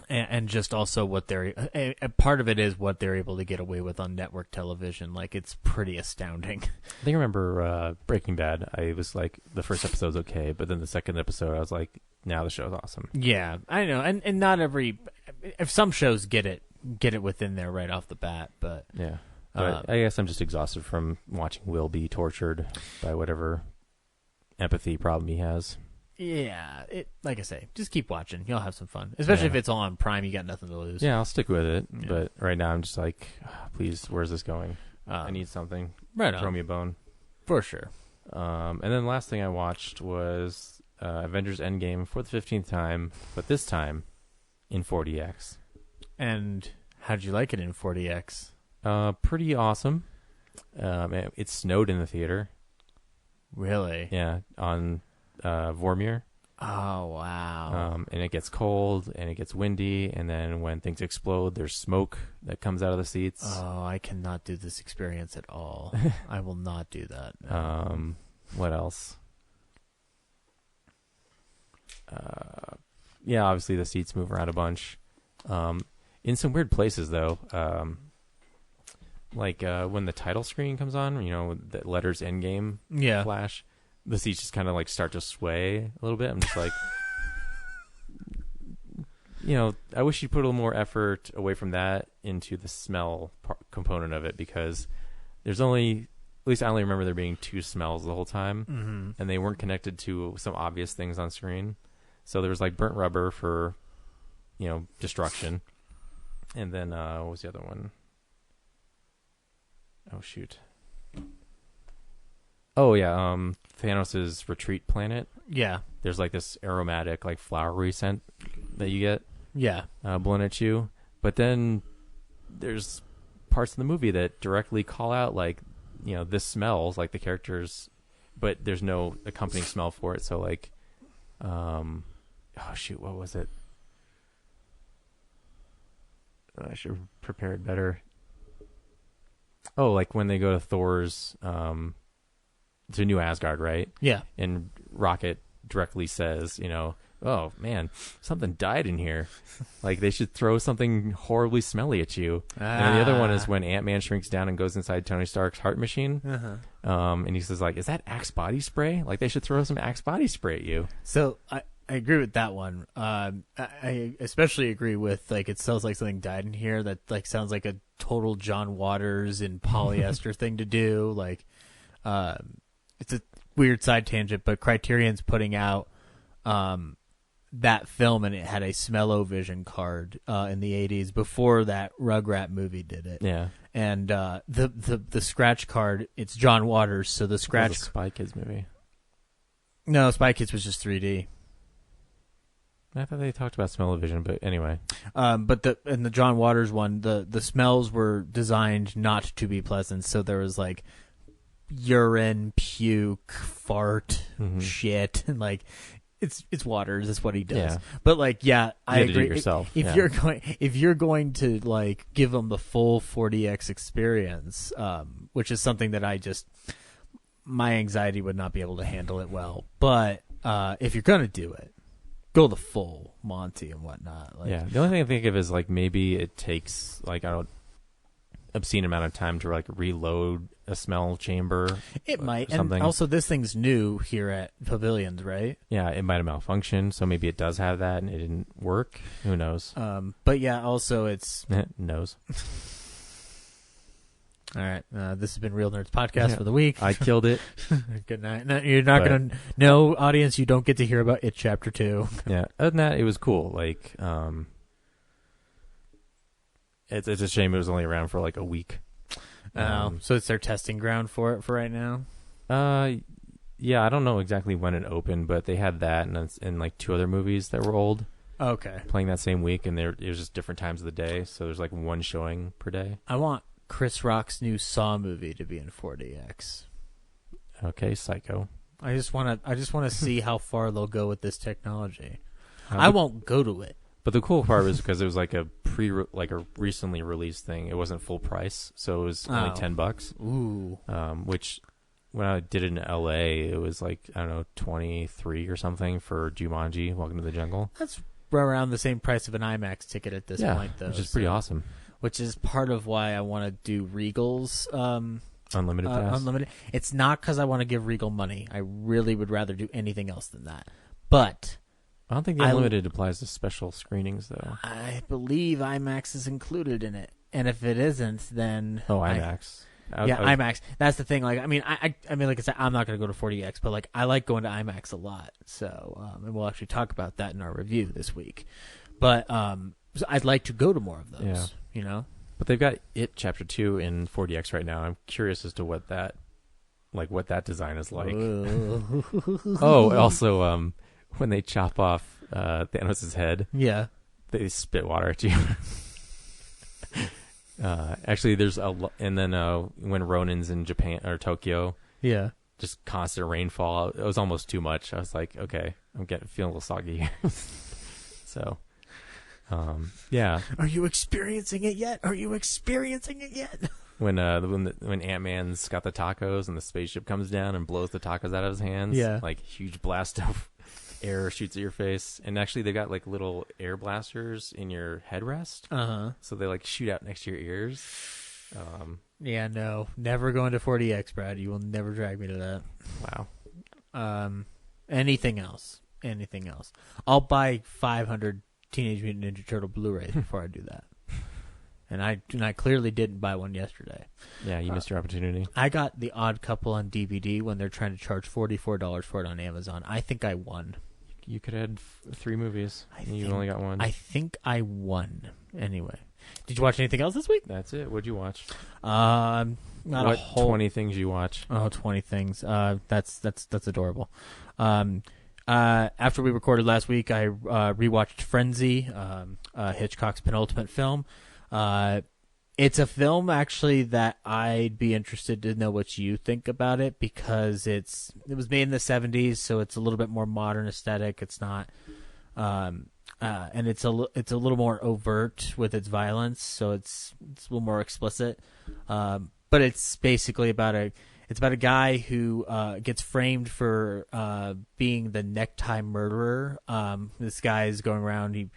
And just also what they're a part of it is what they're able to get away with on network television. Like, it's pretty astounding. I think I remember Breaking Bad. I was like, the first episode's okay, but then the second episode, I was like, now the show's awesome. Yeah, I know, and not every. If some shows get it within there right off the bat, but yeah. But I guess I'm just exhausted from watching Will be tortured by whatever empathy problem he has. Yeah, like I say, just keep watching. You'll have some fun, especially if it's all on Prime. You got nothing to lose. Yeah, I'll stick with it. Yeah. But right now, I'm just like, please, where's this going? I need something. Right on. Throw me a bone. For sure. And then the last thing I watched was Avengers Endgame for the 15th time, but this time in 4DX. And how'd you like it in 4DX? Pretty awesome. It snowed in the theater. Really? Yeah, on Vormir. Oh, wow. And it gets cold and it gets windy, and then when things explode, there's smoke that comes out of the seats. Oh, I cannot do this experience at all. I will not do that. No. What else? Yeah, obviously the seats move around a bunch. In some weird places, though. Like when the title screen comes on, you know, the letters Endgame flash, the seats just kind of like start to sway a little bit. I'm just like, you know, I wish you'd put a little more effort away from that into the smell component of it, because there's only, at least I only remember there being 2 smells the whole time, and they weren't connected to some obvious things on screen. So there was like burnt rubber for, you know, destruction, and then what was the other one? Oh shoot. Oh yeah, Thanos' retreat planet. Yeah. There's like this aromatic, like flowery scent that you get. Yeah. Blown at you. But then there's parts of the movie that directly call out, like, you know, this smells like the characters, but there's no accompanying smell for it. So like, oh shoot, what was it? I should have prepared better. Oh, like when they go to Thor's, to New Asgard, right? Yeah. And Rocket directly says, you know, oh man, something died in here. Like they should throw something horribly smelly at you. And then the other one is when Ant-Man shrinks down and goes inside Tony Stark's heart machine. And he says, like, is that Axe body spray? Like they should throw some Axe body spray at you. So I agree with that one. I especially agree with, like, it smells like something died in here. That like sounds like a total John Waters in polyester thing to do. Like, it's a weird side tangent, but Criterion's putting out that film, and it had a Smell-O-Vision card in the 80s before that Rugrat movie did it. Yeah. And the scratch card, it's John Waters, so the scratch. That was a Spy Kids movie. No, Spy Kids was just 3D. I thought they talked about Smell-O-Vision, but anyway. But in the John Waters one, the smells were designed not to be pleasant. So there was like urine, puke, fart, shit, and like it's Waters. That's what he does. Yeah. But like, yeah, I agree. Do it yourself. If you're going to like give them the full 4DX experience, which is something that my anxiety would not be able to handle it well. But if you're gonna do it, go the full Monty and whatnot. Like, yeah, the only thing I think of is like maybe it takes like obscene amount of time to like reload a smell chamber. It might, something. And also this thing's new here at Pavilions, right? Yeah, it might have malfunctioned, so maybe it does have that and it didn't work. Who knows? But yeah, also it's knows. All right, this has been Real Nerds Podcast for the week. I killed it. Good night. No, you're not going to... No, audience, you don't get to hear about It Chapter 2. Yeah, other than that, it was cool. Like, it's a shame it was only around for like a week. So it's their testing ground for it for right now? Yeah, I don't know exactly when it opened, but they had that and like 2 other movies that were old. Okay. Playing that same week, and it was just different times of the day, so there's like 1 showing per day. I want Chris Rock's new Saw movie to be in 4DX. Okay, Psycho. I just want to see how far they'll go with this technology. I won't go to it. But the cool part was because it was like a recently released thing. It wasn't full price, so it was only $10. Ooh. Which when I did it in LA, it was like, I don't know, 23 or something for Jumanji: Welcome to the Jungle. around the same price of an IMAX ticket at this point, though. Which is pretty awesome. Which is part of why I want to do Regal's Unlimited pass. Unlimited. It's not because I want to give Regal money. I really would rather do anything else than that. But I don't think the Unlimited applies to special screenings, though. I believe IMAX is included in it, and if it isn't, then IMAX. IMAX. That's the thing. Like, I mean, like I said, I'm not going to go to 4DX, but like, I like going to IMAX a lot. So, and we'll actually talk about that in our review this week. But so I'd like to go to more of those. Yeah. You know. But they've got It Chapter 2 in 4DX right now. I'm curious as to what that design is like. Also, when they chop off Thanos' head, they spit water at you. Actually, there's and then when Ronin's in Japan or Tokyo, just constant rainfall. It was almost too much. I was like, okay, I'm feeling a little soggy here. So. Are you experiencing it yet? When Ant-Man's got the tacos and the spaceship comes down and blows the tacos out of his hands, like huge blast of air shoots at your face. And actually, they got like little air blasters in your headrest, so they like shoot out next to your ears. No, never going to 4DX, Brad. You will never drag me to that. Wow. Anything else? I'll buy 500 Teenage Mutant Ninja Turtle Blu-rays before I do that. And I clearly didn't buy one yesterday. Yeah, you missed your opportunity. I got The Odd Couple on DVD when they're trying to charge $44 for it on Amazon. I think I won. You could have 3 movies. You only got one. I think I won. Anyway. Did you watch anything else this week? That's it. What'd you watch? Not a whole 20 things you watch. Oh, 20 things. That's adorable. After we recorded last week, I rewatched Frenzy, Hitchcock's penultimate film. It's a film actually that I'd be interested to know what you think about it, because it was made in the 70s, so it's a little bit more modern aesthetic. It's not, and it's a little more overt with its violence, so it's a little more explicit. But it's basically about a guy who gets framed for being the necktie murderer. This guy is going around, he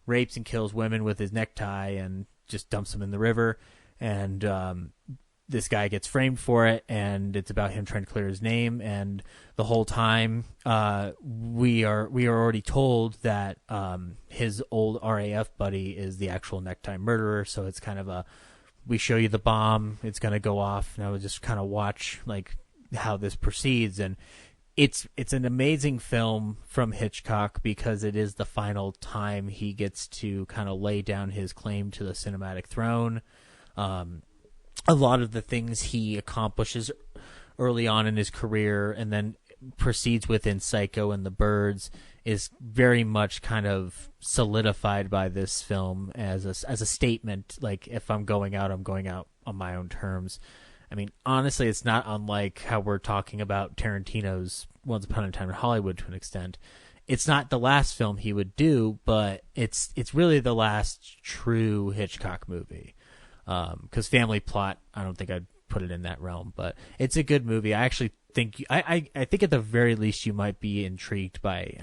rapes and kills women with his necktie and just dumps them in the river. And this guy gets framed for it, and it's about him trying to clear his name. And the whole time, we are already told that his old RAF buddy is the actual necktie murderer. So it's kind of we show you the bomb, it's going to go off, and I would just kind of watch like how this proceeds. And it's an amazing film from Hitchcock, because it is the final time he gets to kind of lay down his claim to the cinematic throne. A lot of the things he accomplishes early on in his career and then proceeds with in Psycho and The Birds is very much kind of solidified by this film as a statement. Like, if I'm going out on my own terms. I mean, honestly, it's not unlike how we're talking about Tarantino's Once Upon a Time in Hollywood to an extent. It's not the last film he would do, but it's really the last true Hitchcock movie. Because Family Plot, I don't think I'd put it in that realm, but it's a good movie. I actually think I think at the very least you might be intrigued by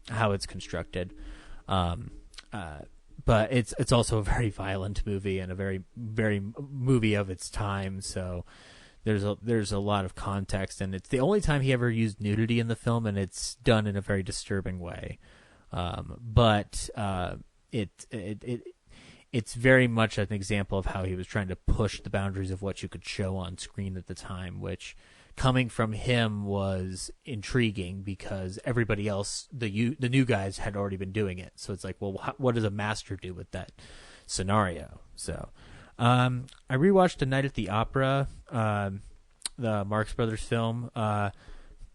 how it's constructed. But it's also a very violent movie and a very, very movie of its time. So there's a lot of context, and it's the only time he ever used nudity in the film, and it's done in a very disturbing way. But it's very much an example of how he was trying to push the boundaries of what you could show on screen at the time, which, coming from him, was intriguing because everybody else, the new guys, had already been doing it. So it's like, well, what does a master do with that scenario? So I rewatched A Night at the Opera, the Marx Brothers film. I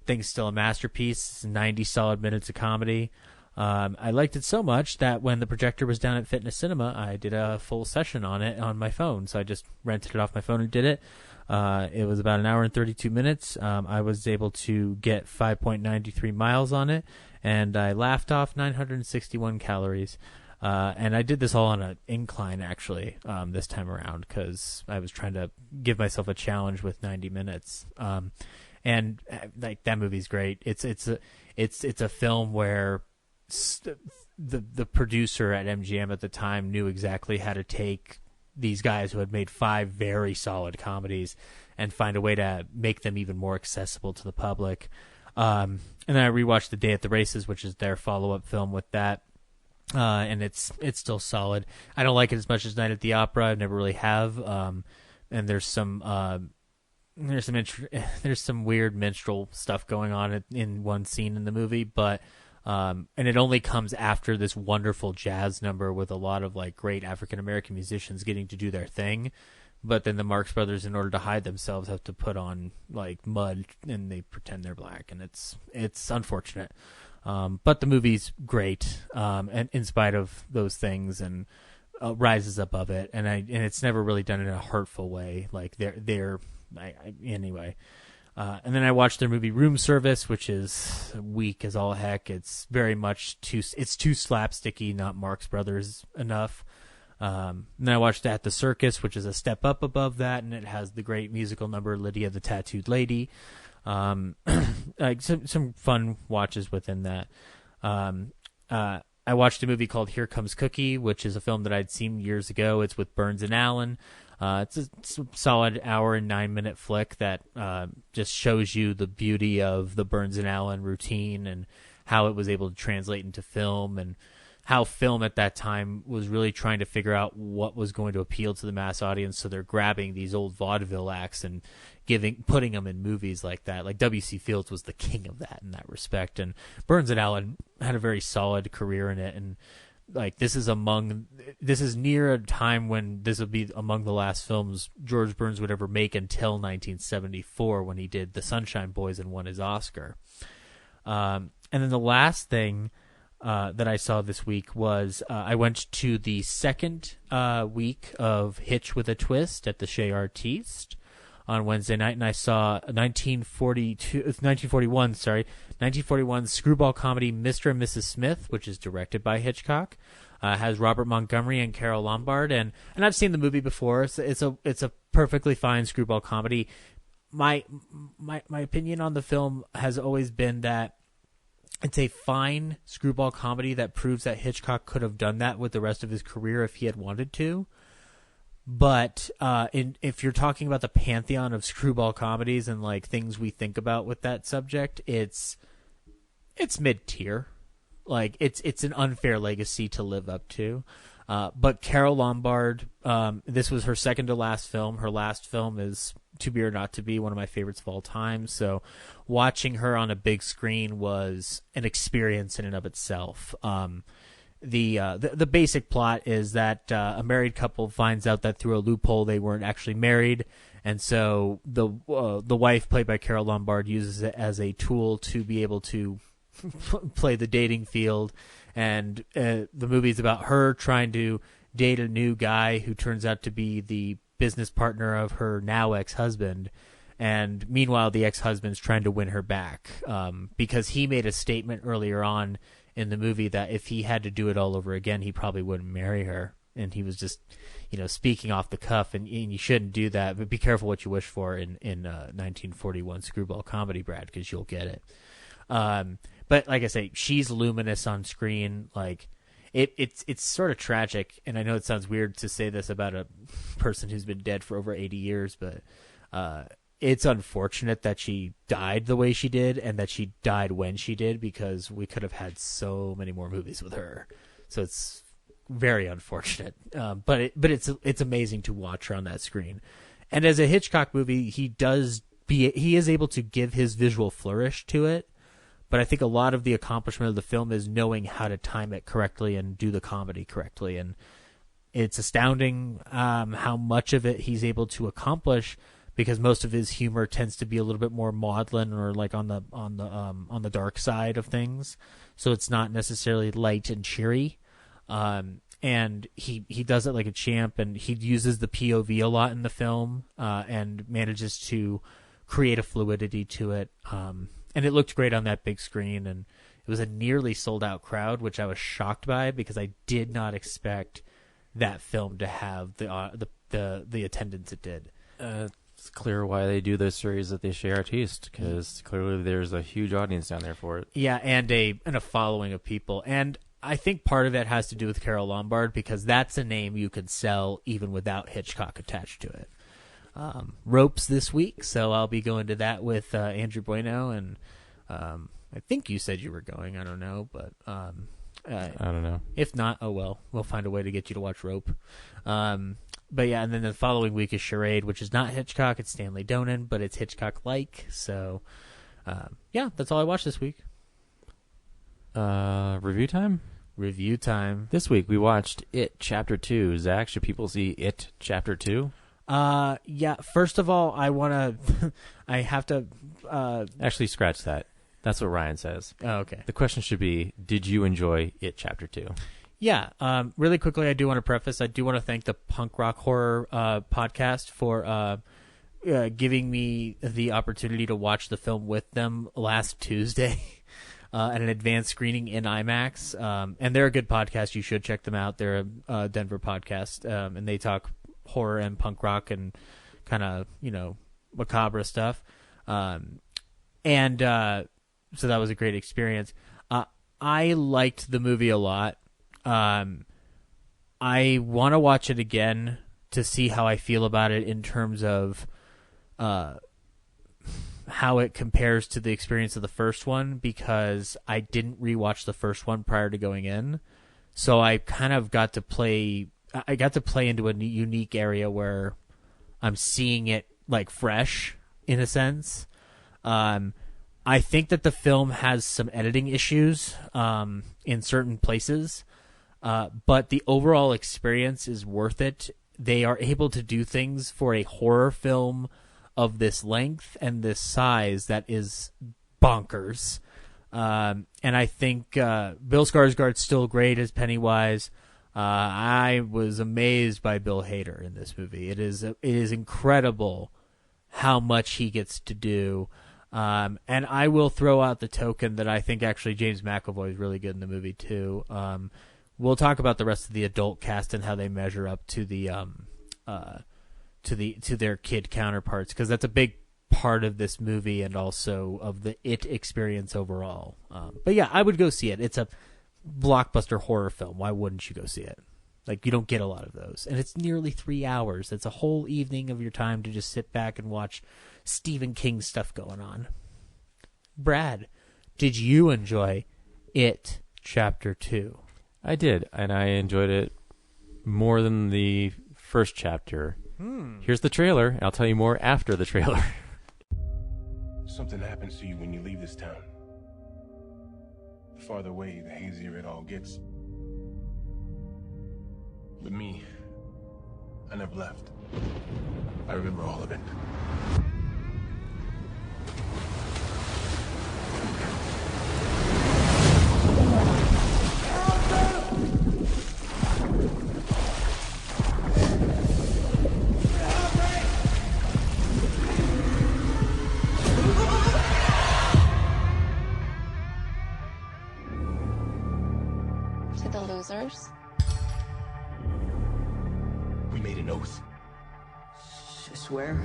think it's still a masterpiece. It's 90 solid minutes of comedy. I liked it so much that when the projector was down at Fitness Cinema, I did a full session on it on my phone. So I just rented it off my phone and did it. It was about an hour and 32 minutes. I was able to get 5.93 miles on it, and I laughed off 961 calories. And I did this all on an incline, actually, this time around, because I was trying to give myself a challenge with 90 minutes. And like, that movie's great. It's a film where the producer at MGM at the time knew exactly how to take these guys who had made 5 very solid comedies and find a way to make them even more accessible to the public. And then I rewatched The Day at the Races, which is their follow-up film with that. And it's still solid. I don't like it as much as Night at the Opera. I never really have. And there's some weird minstrel stuff going on in one scene in the movie, but and it only comes after this wonderful jazz number with a lot of like great African American musicians getting to do their thing. But then the Marx Brothers, in order to hide themselves, have to put on like mud and they pretend they're black, and it's unfortunate. But the movie's great, and in spite of those things, and rises above it, and it's never really done it in a hurtful way. Like anyway. And then I watched their movie Room Service, which is weak as all heck. It's very much too slapsticky, not Marx Brothers enough. And then I watched At the Circus, which is a step up above that, and it has the great musical number Lydia the Tattooed Lady. Like some fun watches within that. I watched a movie called Here Comes Cookie, which is a film that I'd seen years ago. It's with Burns and Allen. It's a solid hour and 9-minute flick that just shows you the beauty of the Burns and Allen routine and how it was able to translate into film, and how film at that time was really trying to figure out what was going to appeal to the mass audience. So they're grabbing these old vaudeville acts and putting them in movies like that. Like W.C. Fields was the king of that in that respect. And Burns and Allen had a very solid career in it. And like this is near a time when this would be among the last films George Burns would ever make until 1974, when he did The Sunshine Boys and won his Oscar. And then the last thing that I saw this week was I went to the second week of Hitch with a Twist at the Chez Artistes on Wednesday night, and I saw 1941 screwball comedy Mr. and Mrs. Smith, which is directed by Hitchcock. Has Robert Montgomery and Carole Lombard, and I've seen the movie before. It's a perfectly fine screwball comedy. My opinion on the film has always been that it's a fine screwball comedy that proves that Hitchcock could have done that with the rest of his career if he had wanted to. But if you're talking about the pantheon of screwball comedies and like things we think about with that subject, it's mid-tier. Like it's an unfair legacy to live up to. But Carole Lombard, this was her second to last film. Her last film is To Be or Not to Be, one of my favorites of all time. So watching her on a big screen was an experience in and of itself. The basic plot is that a married couple finds out that through a loophole they weren't actually married, and so the wife, played by Carole Lombard, uses it as a tool to be able to play the dating field. And the movie's about her trying to date a new guy who turns out to be the business partner of her now ex-husband. And meanwhile, the ex-husband's trying to win her back because he made a statement earlier on in the movie that if he had to do it all over again, he probably wouldn't marry her. And he was just, speaking off the cuff, and you shouldn't do that. But be careful what you wish for in 1941 screwball comedy, Brad, because you'll get it. But like I say, she's luminous on screen. Like it's sort of tragic, and I know it sounds weird to say this about a person who's been dead for over 80 years, but it's unfortunate that she died the way she did, and that she died when she did, because we could have had so many more movies with her. So it's very unfortunate. But it's amazing to watch her on that screen. And as a Hitchcock movie, he is able to give his visual flourish to it. But I think a lot of the accomplishment of the film is knowing how to time it correctly and do the comedy correctly. And it's astounding how much of it he's able to accomplish, because most of his humor tends to be a little bit more maudlin or like on the dark side of things. So it's not necessarily light and cheery. And he does it like a champ, and he uses the POV a lot in the film and manages to create a fluidity to it. And it looked great on that big screen, and it was a nearly sold-out crowd, which I was shocked by, because I did not expect that film to have the attendance it did. it's clear why they do the series that they Chez Artistes, because clearly there's a huge audience down there for it. Yeah, and a following of people. And I think part of it has to do with Carole Lombard, because that's a name you could sell even without Hitchcock attached to it. Ropes this week, so I'll be going to that with Andrew Bueno, and I think you said you were going. I don't know, but I don't know. If not, oh well, we'll find a way to get you to watch Rope. But yeah, and then the following week is Charade, which is not Hitchcock. It's Stanley Donen, but it's Hitchcock-like. So, yeah, that's all I watched this week. Review time? Review time. This week we watched It Chapter 2. Zach, should people see It Chapter 2? Yeah, first of all, I want to... I have to... Actually, scratch that. That's what Ryan says. Oh, okay. The question should be, did you enjoy It Chapter 2? Yeah. Really quickly, I do want to preface, I do want to thank the Punk Rock Horror podcast for giving me the opportunity to watch the film with them last Tuesday at an advanced screening in IMAX. And they're a good podcast. You should check them out. They're a Denver podcast, and they talk horror and punk rock and kind of, macabre stuff. So that was a great experience. I liked the movie a lot. I want to watch it again to see how I feel about it in terms of how it compares to the experience of the first one, because I didn't rewatch the first one prior to going in. So I kind of got to play into a unique area where I'm seeing it like fresh in a sense. I think that the film has some editing issues in certain places, but the overall experience is worth it. They are able to do things for a horror film of this length and this size that is bonkers. And I think Bill Skarsgård's still great as Pennywise. I was amazed by Bill Hader in this movie. It is incredible how much he gets to do. And I will throw out the token that I think actually James McAvoy is really good in the movie too. We'll talk about the rest of the adult cast and how they measure up to the to their kid counterparts, because that's a big part of this movie and also of the It experience overall. But yeah, I would go see it. It's a blockbuster horror film. Why wouldn't you go see it? Like, you don't get a lot of those. And it's nearly 3 hours. It's a whole evening of your time to just sit back and watch Stephen King stuff going on. Brad, did you enjoy It Chapter 2? I did, and I enjoyed it more than the first chapter. Here's the trailer, and I'll tell you more after the trailer. Something happens to you when you leave this town. The farther away, the hazier it all gets. But me, I never left. I remember all of it. To the losers. We made an oath. Swear?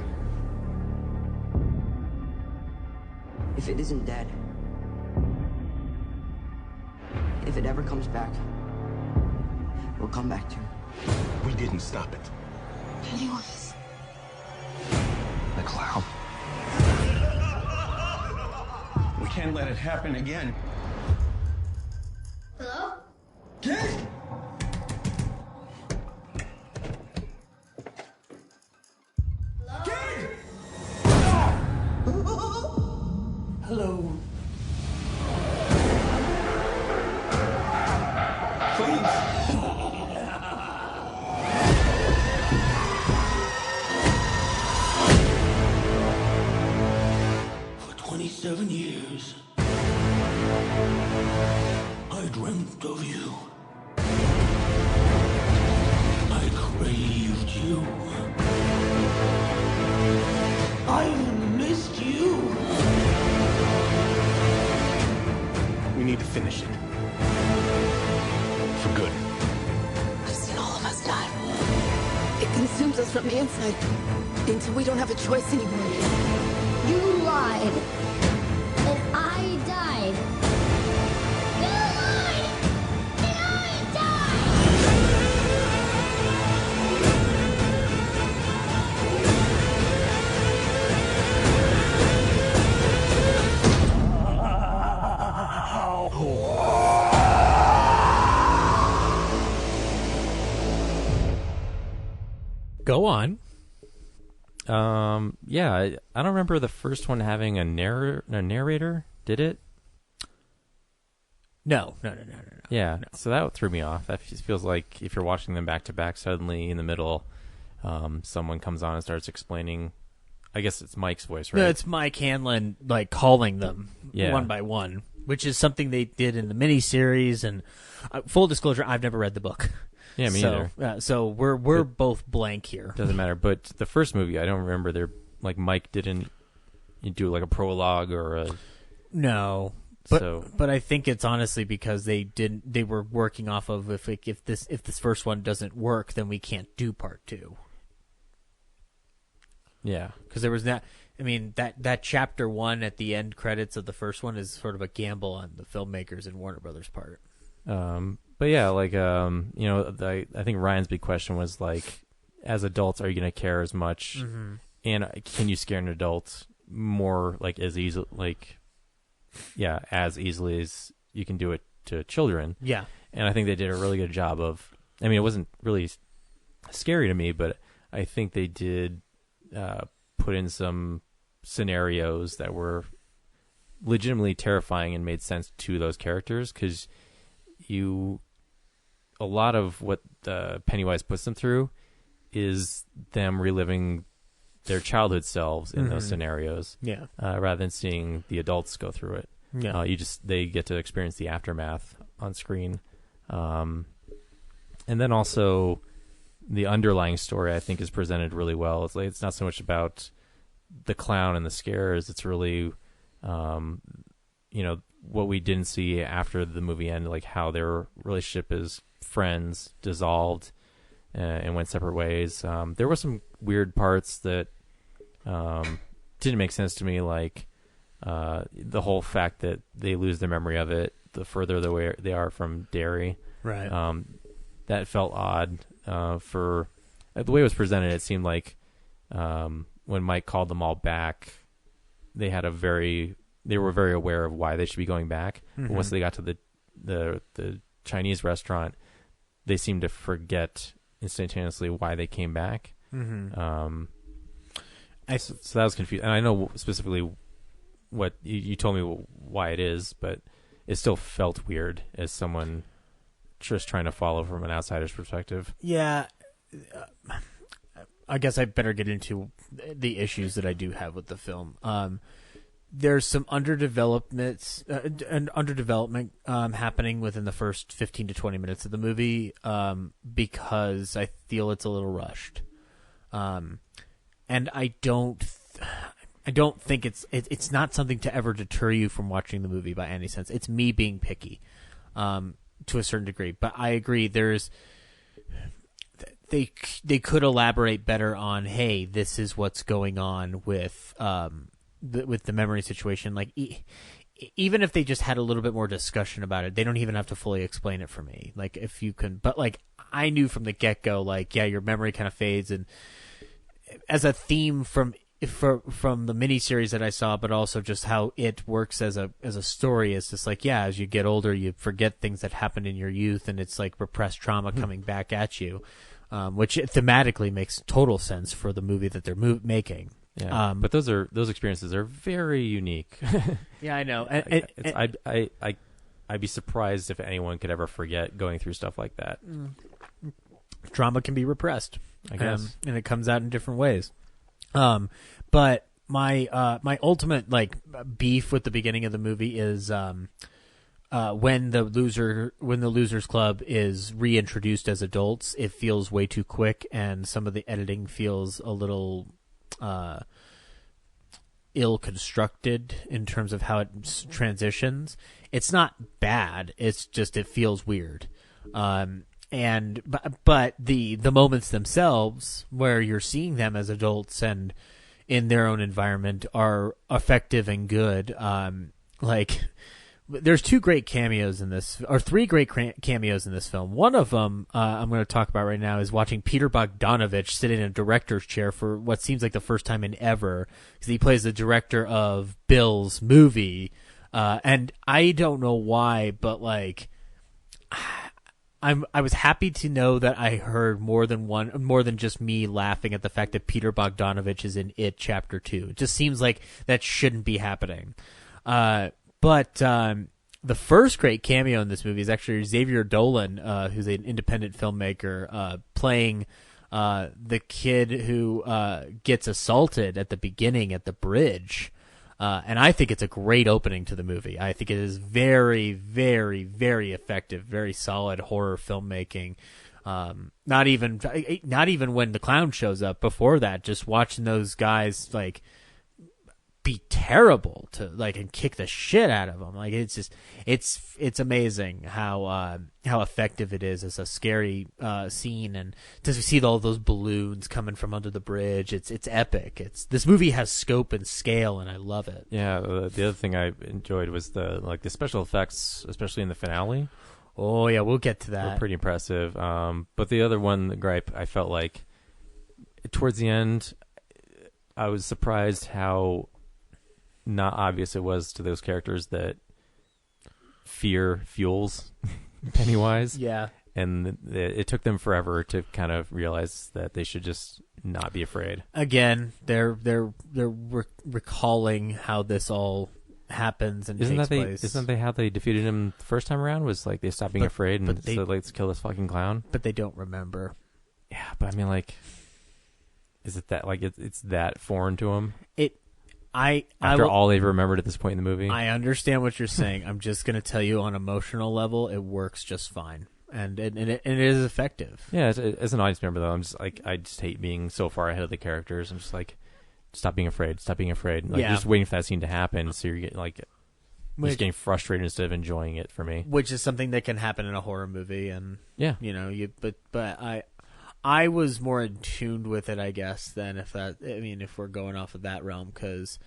If it isn't dead, if it ever comes back, we'll come back to it. We didn't stop it. Pennywise. The clown. We can't let it happen again. Hello? Kid! Hello. For 27 years, I dreamt of you. I craved you. I've missed you. We need to finish it. For good. I've seen all of us die. It consumes us from the inside until we don't have a choice anymore. You lied. And I died. You lied. And I died. Go on. Yeah, I don't remember the first one having a narrator. Did it? No. Yeah, so that threw me off. That just feels like if you're watching them back to back, suddenly in the middle, someone comes on and starts explaining. I guess it's Mike's voice, right? No, it's Mike Hanlon like calling them one by one, which is something they did in the miniseries. And full disclosure, I've never read the book. Yeah, me either. So we're both blank here. Doesn't matter. But the first movie, I don't remember Mike didn't do like a prologue or a no. But I think it's honestly because they were working off of if this first one doesn't work, then we can't do part 2. Yeah, because there was that. I mean that chapter 1 at the end credits of the first one is sort of a gamble on the filmmakers and Warner Brothers' part. But yeah, like I think Ryan's big question was like, as adults, are you going to care as much, and can you scare an adult more like as easily as you can do it to children? Yeah, and I think they did a really good job of. I mean, it wasn't really scary to me, but I think they did put in some scenarios that were legitimately terrifying and made sense to those characters because a lot of what Pennywise puts them through is them reliving their childhood selves in those scenarios, rather than seeing the adults go through it. Yeah, they get to experience the aftermath on screen, and then also the underlying story I think is presented really well. It's like it's not so much about the clown and the scares; it's really, what we didn't see after the movie ended, like how their relationship as friends dissolved and went separate ways. There were some weird parts that didn't make sense to me, like the whole fact that they lose their memory of it the further they are from Derry. Right. That felt odd. For the way it was presented, it seemed like when Mike called them all back, they were very aware of why they should be going back. But once they got to the Chinese restaurant, they seemed to forget instantaneously why they came back. So that was confusing. And I know specifically what you told me why it is, but it still felt weird as someone just trying to follow from an outsider's perspective. Yeah. I guess I better get into the issues that I do have with the film. There's some underdevelopment happening within the first 15 to 20 minutes of the movie because I feel it's a little rushed, and I don't think it's not something to ever deter you from watching the movie by any sense. It's me being picky to a certain degree, but I agree. They could elaborate better on, hey, this is what's going on with the memory situation. Like even if they just had a little bit more discussion about it, they don't even have to fully explain it for me. Like if you can, but like I knew from the get-go, like, yeah, your memory kind of fades, and as a theme from the miniseries that I saw, but also just how it works as a story, is just like, yeah, as you get older, you forget things that happened in your youth, and it's like repressed trauma coming back at you, which thematically makes total sense for the movie that they're making. Yeah, but those experiences are very unique. Yeah, I know. I'd be surprised if anyone could ever forget going through stuff like that. Trauma can be repressed, I guess, and it comes out in different ways. But my ultimate beef with the beginning of the movie is when the Losers Club is reintroduced as adults, it feels way too quick, and some of the editing feels a little ill-constructed in terms of how it transitions. It's not bad. It's just it feels weird. but the moments themselves where you're seeing them as adults and in their own environment are effective and good. Like, there's two great cameos in this, or three great cameos in this film. One of them I'm going to talk about right now is watching Peter Bogdanovich sit in a director's chair for what seems like the first time in ever, because he plays the director of Bill's movie. And I don't know why, but like, I was happy to know that I heard more than just me laughing at the fact that Peter Bogdanovich is in It Chapter 2. It just seems like that shouldn't be happening. But the first great cameo in this movie is actually Xavier Dolan, who's an independent filmmaker, playing the kid who gets assaulted at the beginning at the bridge. And I think it's a great opening to the movie. I think it is very, very, very effective, very solid horror filmmaking. Not even when the clown shows up. Before that, just watching those guys like be terrible to like and kick the shit out of them. Like it's just it's amazing how effective it is as a scary scene, and to see all those balloons coming from under the bridge. It's epic. This movie has scope and scale, and I love it. Yeah, the other thing I enjoyed was the special effects, especially in the finale. Oh yeah, we'll get to that. Were pretty impressive. But the other one, the gripe, I felt like towards the end, I was surprised how not obvious it was to those characters that fear fuels Pennywise. Yeah. And it took them forever to kind of realize that they should just not be afraid. Again, they're recalling how this all happens and takes place. Isn't that how they defeated him the first time around? Was like they stopped being afraid and said, let's kill this fucking clown. But they don't remember. Yeah, but I mean, like, is it that like it's that foreign to them? After all they've remembered at this point in the movie. I understand what you're saying. I'm just going to tell you on an emotional level, it works just fine, and it is effective. Yeah, as an audience member though, I'm just like, I just hate being so far ahead of the characters. I'm just like, stop being afraid, like just waiting for that scene to happen. So you're getting like, just getting frustrated instead of enjoying it for me. Which is something that can happen in a horror movie, and yeah, but I was more in tune with it, I guess, than if we're going off of that realm, because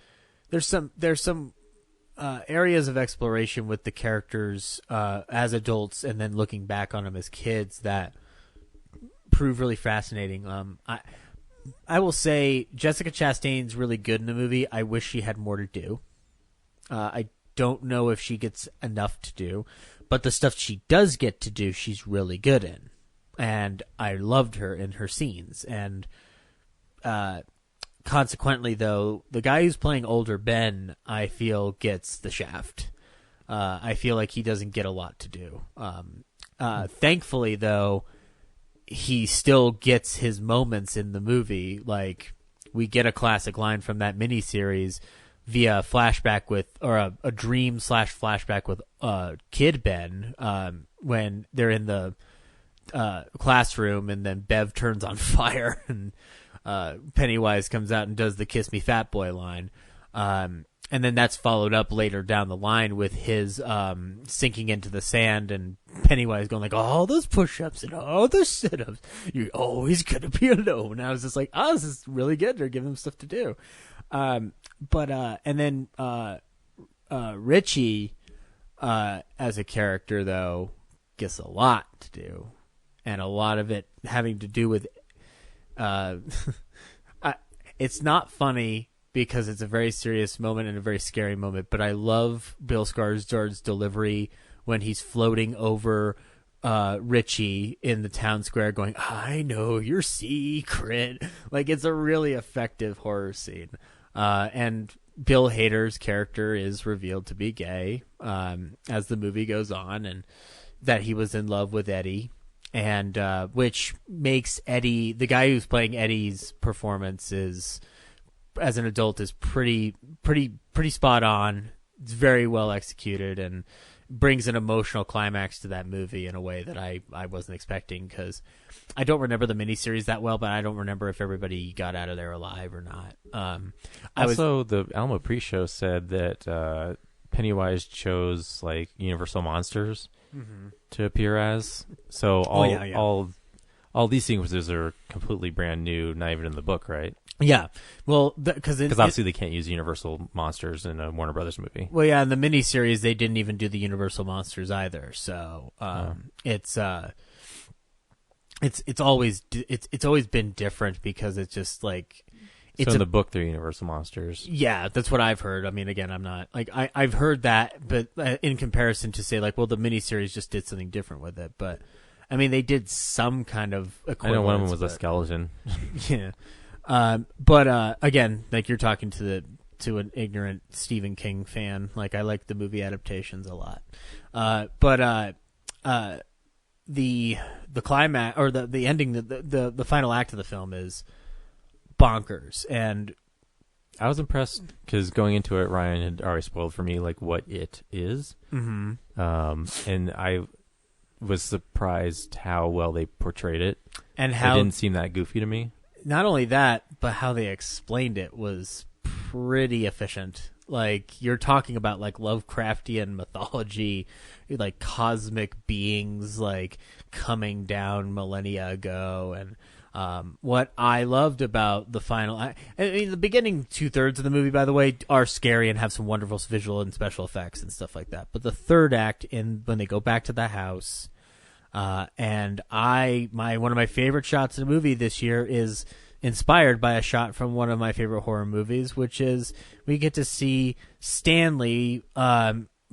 there's some areas of exploration with the characters as adults and then looking back on them as kids that prove really fascinating. I will say Jessica Chastain's really good in the movie. I wish she had more to do. I don't know if she gets enough to do, but the stuff she does get to do, she's really good in. And I loved her in her scenes. And consequently, though, the guy who's playing older Ben, I feel, gets the shaft. I feel like he doesn't get a lot to do. Thankfully, though, he still gets his moments in the movie. Like, we get a classic line from that miniseries via flashback a dream/flashback with Kid Ben when they're in the classroom, and then Bev turns on fire, and Pennywise comes out and does the "Kiss Me, Fat Boy" line, and then that's followed up later down the line with his sinking into the sand, and Pennywise going like, "All those push-ups and all those sit-ups, you're always gonna be alone." And I was just like, "Oh, this is really good. They're giving him stuff to do." And then Richie, as a character, though, gets a lot to do. And a lot of it having to do with, it's not funny because it's a very serious moment and a very scary moment. But I love Bill Skarsgård's delivery when he's floating over Richie in the town square, going, "I know your secret." Like, it's a really effective horror scene. And Bill Hader's character is revealed to be gay as the movie goes on, and that he was in love with Eddie. And which makes Eddie, the guy who's playing Eddie's performance, is as an adult is pretty spot on. It's very well executed and brings an emotional climax to that movie in a way that I wasn't expecting, because I don't remember the miniseries that well, but I don't remember if everybody got out of there alive or not. The Alamo pre-show said that Pennywise chose like Universal monsters to appear as. So all these sequences are completely brand new, not even in the book, right? Yeah, well, because obviously they can't use Universal monsters in a Warner Brothers movie. Well, yeah, in the miniseries they didn't even do the Universal monsters either. So it's always been different because it's just like. So in the book, they're Universal monsters. Yeah, that's what I've heard. I mean, again, I'm not like I've heard that, but in comparison to say like, well, the miniseries just did something different with it. But I mean, they did some kind of equivalence. I know one of them was a skeleton. Yeah, but again, like you're talking to an ignorant Stephen King fan. Like I like the movie adaptations a lot, but the climax or the ending, the final act of the film is bonkers. And I was impressed because going into it, Ryan had already spoiled for me like what it is. And I was surprised how well they portrayed it, and how it didn't seem that goofy to me. Not only that, but how they explained it was pretty efficient. Like you're talking about like Lovecraftian mythology, like cosmic beings like coming down millennia ago. And what I loved about the final, I mean, the beginning 2/3 of the movie, by the way, are scary and have some wonderful visual and special effects and stuff like that. But the third act, when they go back to the house, and one of my favorite shots in the movie this year is inspired by a shot from one of my favorite horror movies, which is we get to see Stanley,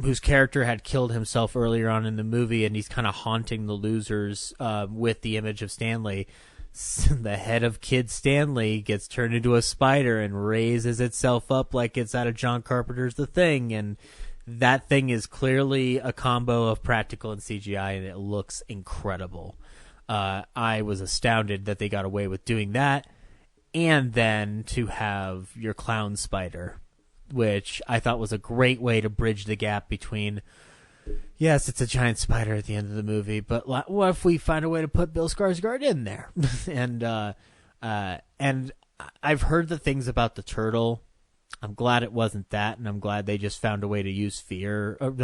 whose character had killed himself earlier on in the movie, and he's kind of haunting the losers with the image of Stanley. The head of Kid Stanley gets turned into a spider and raises itself up like it's out of John Carpenter's The Thing, and that thing is clearly a combo of practical and CGI, and it looks incredible. I was astounded that they got away with doing that, and then to have your clown spider, which I thought was a great way to bridge the gap between, yes, it's a giant spider at the end of the movie, but what if we find a way to put Bill Skarsgård in there? And I've heard the things about the turtle. I'm glad it wasn't that, and I'm glad they just found a way to use fear, or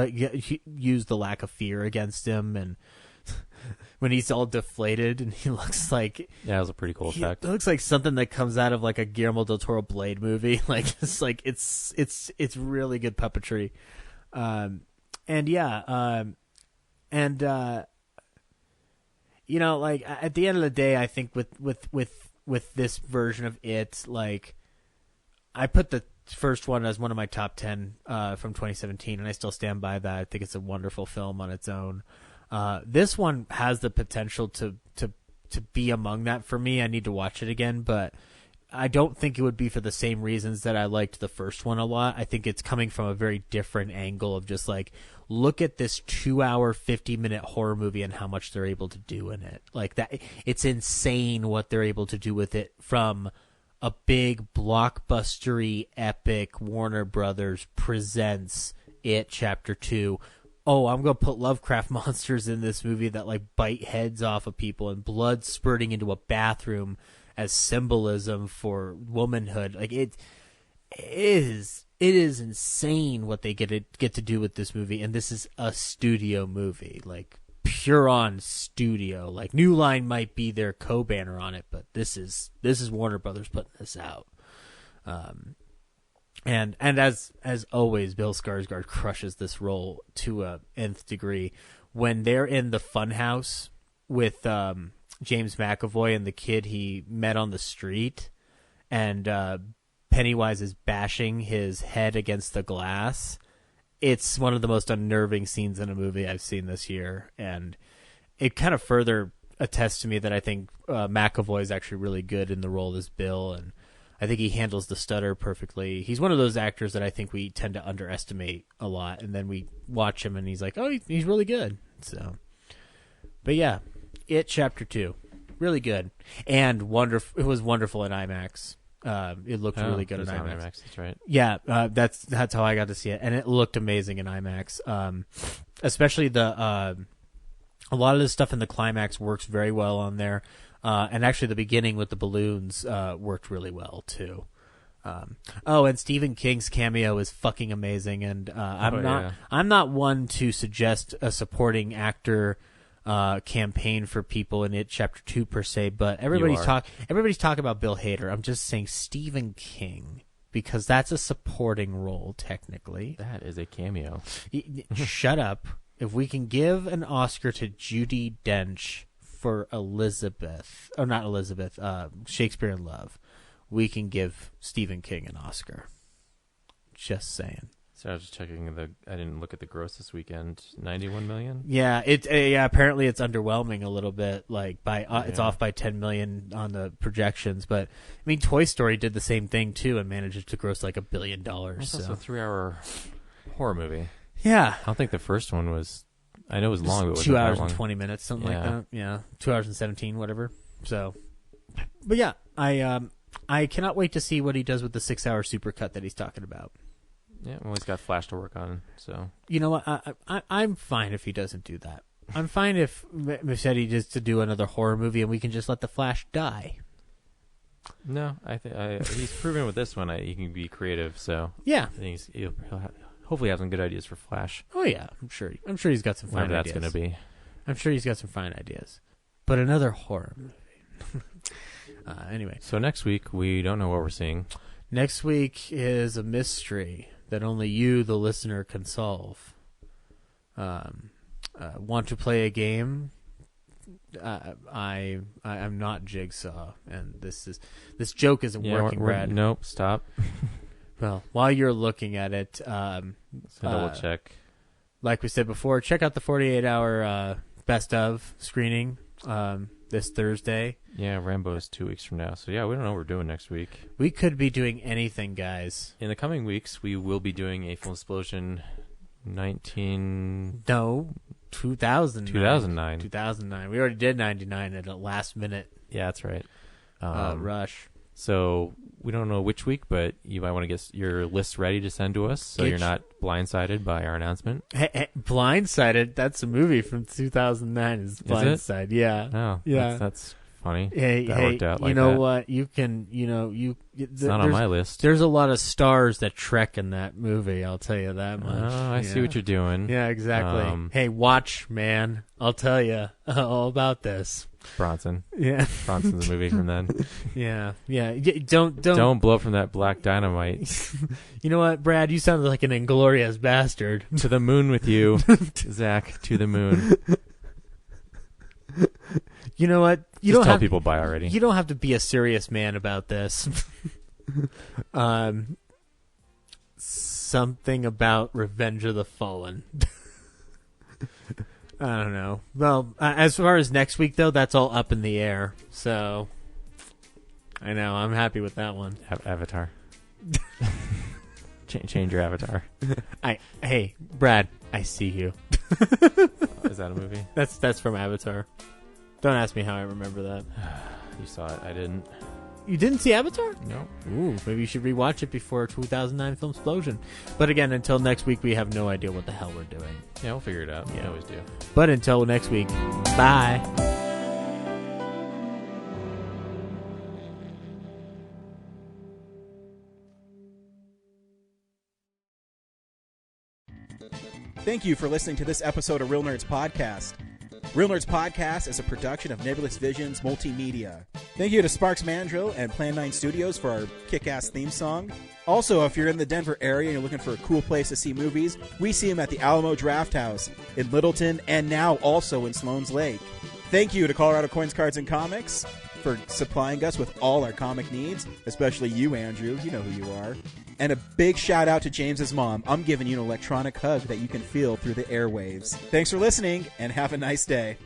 use the lack of fear against him. And when he's all deflated and he looks like, yeah, it was a pretty cool effect. It looks like something that comes out of like a Guillermo del Toro Blade movie. Like it's really good puppetry. You know, like at the end of the day, I think with this version of it, like I put the first one as one of my top 10 from 2017, and I still stand by that. I think it's a wonderful film on its own. This one has the potential to be among that for me. I need to watch it again, but I don't think it would be for the same reasons that I liked the first one a lot. I think it's coming from a very different angle of just like, look at this 2-hour, 50-minute horror movie and how much they're able to do in it. Like that, it's insane what they're able to do with it, from a big blockbustery epic Warner Brothers presents It Chapter 2. Oh, I'm going to put Lovecraft monsters in this movie that like bite heads off of people, and blood spurting into a bathroom as symbolism for womanhood. Like it is insane what they get to do with this movie. And this is a studio movie, like pure on studio. Like New Line might be their co-banner on it, but this is Warner Brothers putting this out. And as always, Bill Skarsgård crushes this role to a nth degree. When they're in the funhouse with James McAvoy and the kid he met on the street, and Pennywise is bashing his head against the glass, it's one of the most unnerving scenes in a movie I've seen this year, and it kind of further attests to me that I think McAvoy is actually really good in the role as Bill, and I think he handles the stutter perfectly. He's one of those actors that I think we tend to underestimate a lot, and then we watch him and he's like, oh, he's really good. So, but yeah, It Chapter 2, really good, and wonderful. It was wonderful in IMAX. It looked really good in IMAX. That's right. Yeah, that's how I got to see it, and it looked amazing in IMAX. Especially a lot of the stuff in the climax works very well on there, and actually the beginning with the balloons worked really well too. And Stephen King's cameo is fucking amazing, and I'm not one to suggest a supporting actor campaign for people in It Chapter 2 per se, but everybody's talking about Bill Hader. I'm just saying Stephen King, because that's a supporting role technically. That is a cameo. Shut up. If we can give an Oscar to Judi Dench for Shakespeare in Love, we can give Stephen King an Oscar. Just saying. So I was just checking I didn't look at the gross this weekend. 91 million. Yeah, apparently it's underwhelming a little bit. Like it's off by 10 million on the projections. But I mean, Toy Story did the same thing too and managed to gross like $1 billion. That's a 3-hour horror movie. Yeah, I don't think the first one was. I know it was long. But it was 2 hours and 20 minutes, something like that. Yeah, 2 hours and 17, whatever. So, but yeah, I cannot wait to see what he does with the 6-hour supercut that he's talking about. Yeah, well, he's got Flash to work on, so. You know what? I'm fine if he doesn't do that. I'm fine if Muschietti just to do another horror movie and we can just let the Flash die. No, I think he's proven with this one he can be creative. So yeah, I think he'll hopefully have some good ideas for Flash. Oh yeah, I'm sure he's got some fine ideas. Whatever that's going to be. I'm sure he's got some fine ideas. But another horror movie. Anyway, so next week we don't know what we're seeing. Next week is a mystery that only you, the listener, can solve. Want to play a game? I'm not Jigsaw, and this joke isn't working, Brad. Nope, stop. Well, while you're looking at it, double check. Like we said before, check out the 48-hour best of screening this Thursday. Yeah, Rambo's 2 weeks from now. So yeah, we don't know what we're doing next week. We could be doing anything, guys. In the coming weeks, we will be doing a Film Explosion 2009. 2009. We already did 99 at a last minute. Yeah, that's right. Rush. So we don't know which week, but you might want to get your list ready to send to us so you're not blindsided by our announcement. Hey, Blindsided? That's a movie from 2009. Is Blindside? Yeah. Oh, yeah. That's funny. That worked out like you know that. What? You can, it's not on my list. There's a lot of stars that trek in that movie. I'll tell you that much. Oh, I see what you're doing. Yeah, exactly. Hey, watch, man. I'll tell you all about this. Bronson. Yeah. Bronson's a movie from then. Yeah. Don't blow up from that black dynamite. You know what, Brad? You sound like an inglorious bastard. To the moon with you, Zach. To the moon. You know what? You Just don't tell have, people bye already. You don't have to be a serious man about this. Something about Revenge of the Fallen. I don't know. Well, as far as next week, though, that's all up in the air. So, I know. I'm happy with that one. Avatar. Change your avatar. Hey, Brad, I see you. Is that a movie? That's from Avatar. Don't ask me how I remember that. You saw it. I didn't. You didn't see Avatar? No. Ooh, maybe you should rewatch it before 2009 Film Explosion. But again, until next week, we have no idea what the hell we're doing. Yeah, we'll figure it out. Yeah. We always do. But until next week, bye. Thank you for listening to this episode of Real Nerds Podcast. Real Nerds Podcast is a production of Nebulous Visions Multimedia. Thank you to Sparks Mandrill and Plan 9 Studios for our kick-ass theme song. Also, if you're in the Denver area and you're looking for a cool place to see movies, we see them at the Alamo Drafthouse in Littleton and now also in Sloan's Lake. Thank you to Colorado Coins, Cards, and Comics for supplying us with all our comic needs, especially you, Andrew. You know who you are. And a big shout out to James's mom. I'm giving you an electronic hug that you can feel through the airwaves. Thanks for listening, and have a nice day.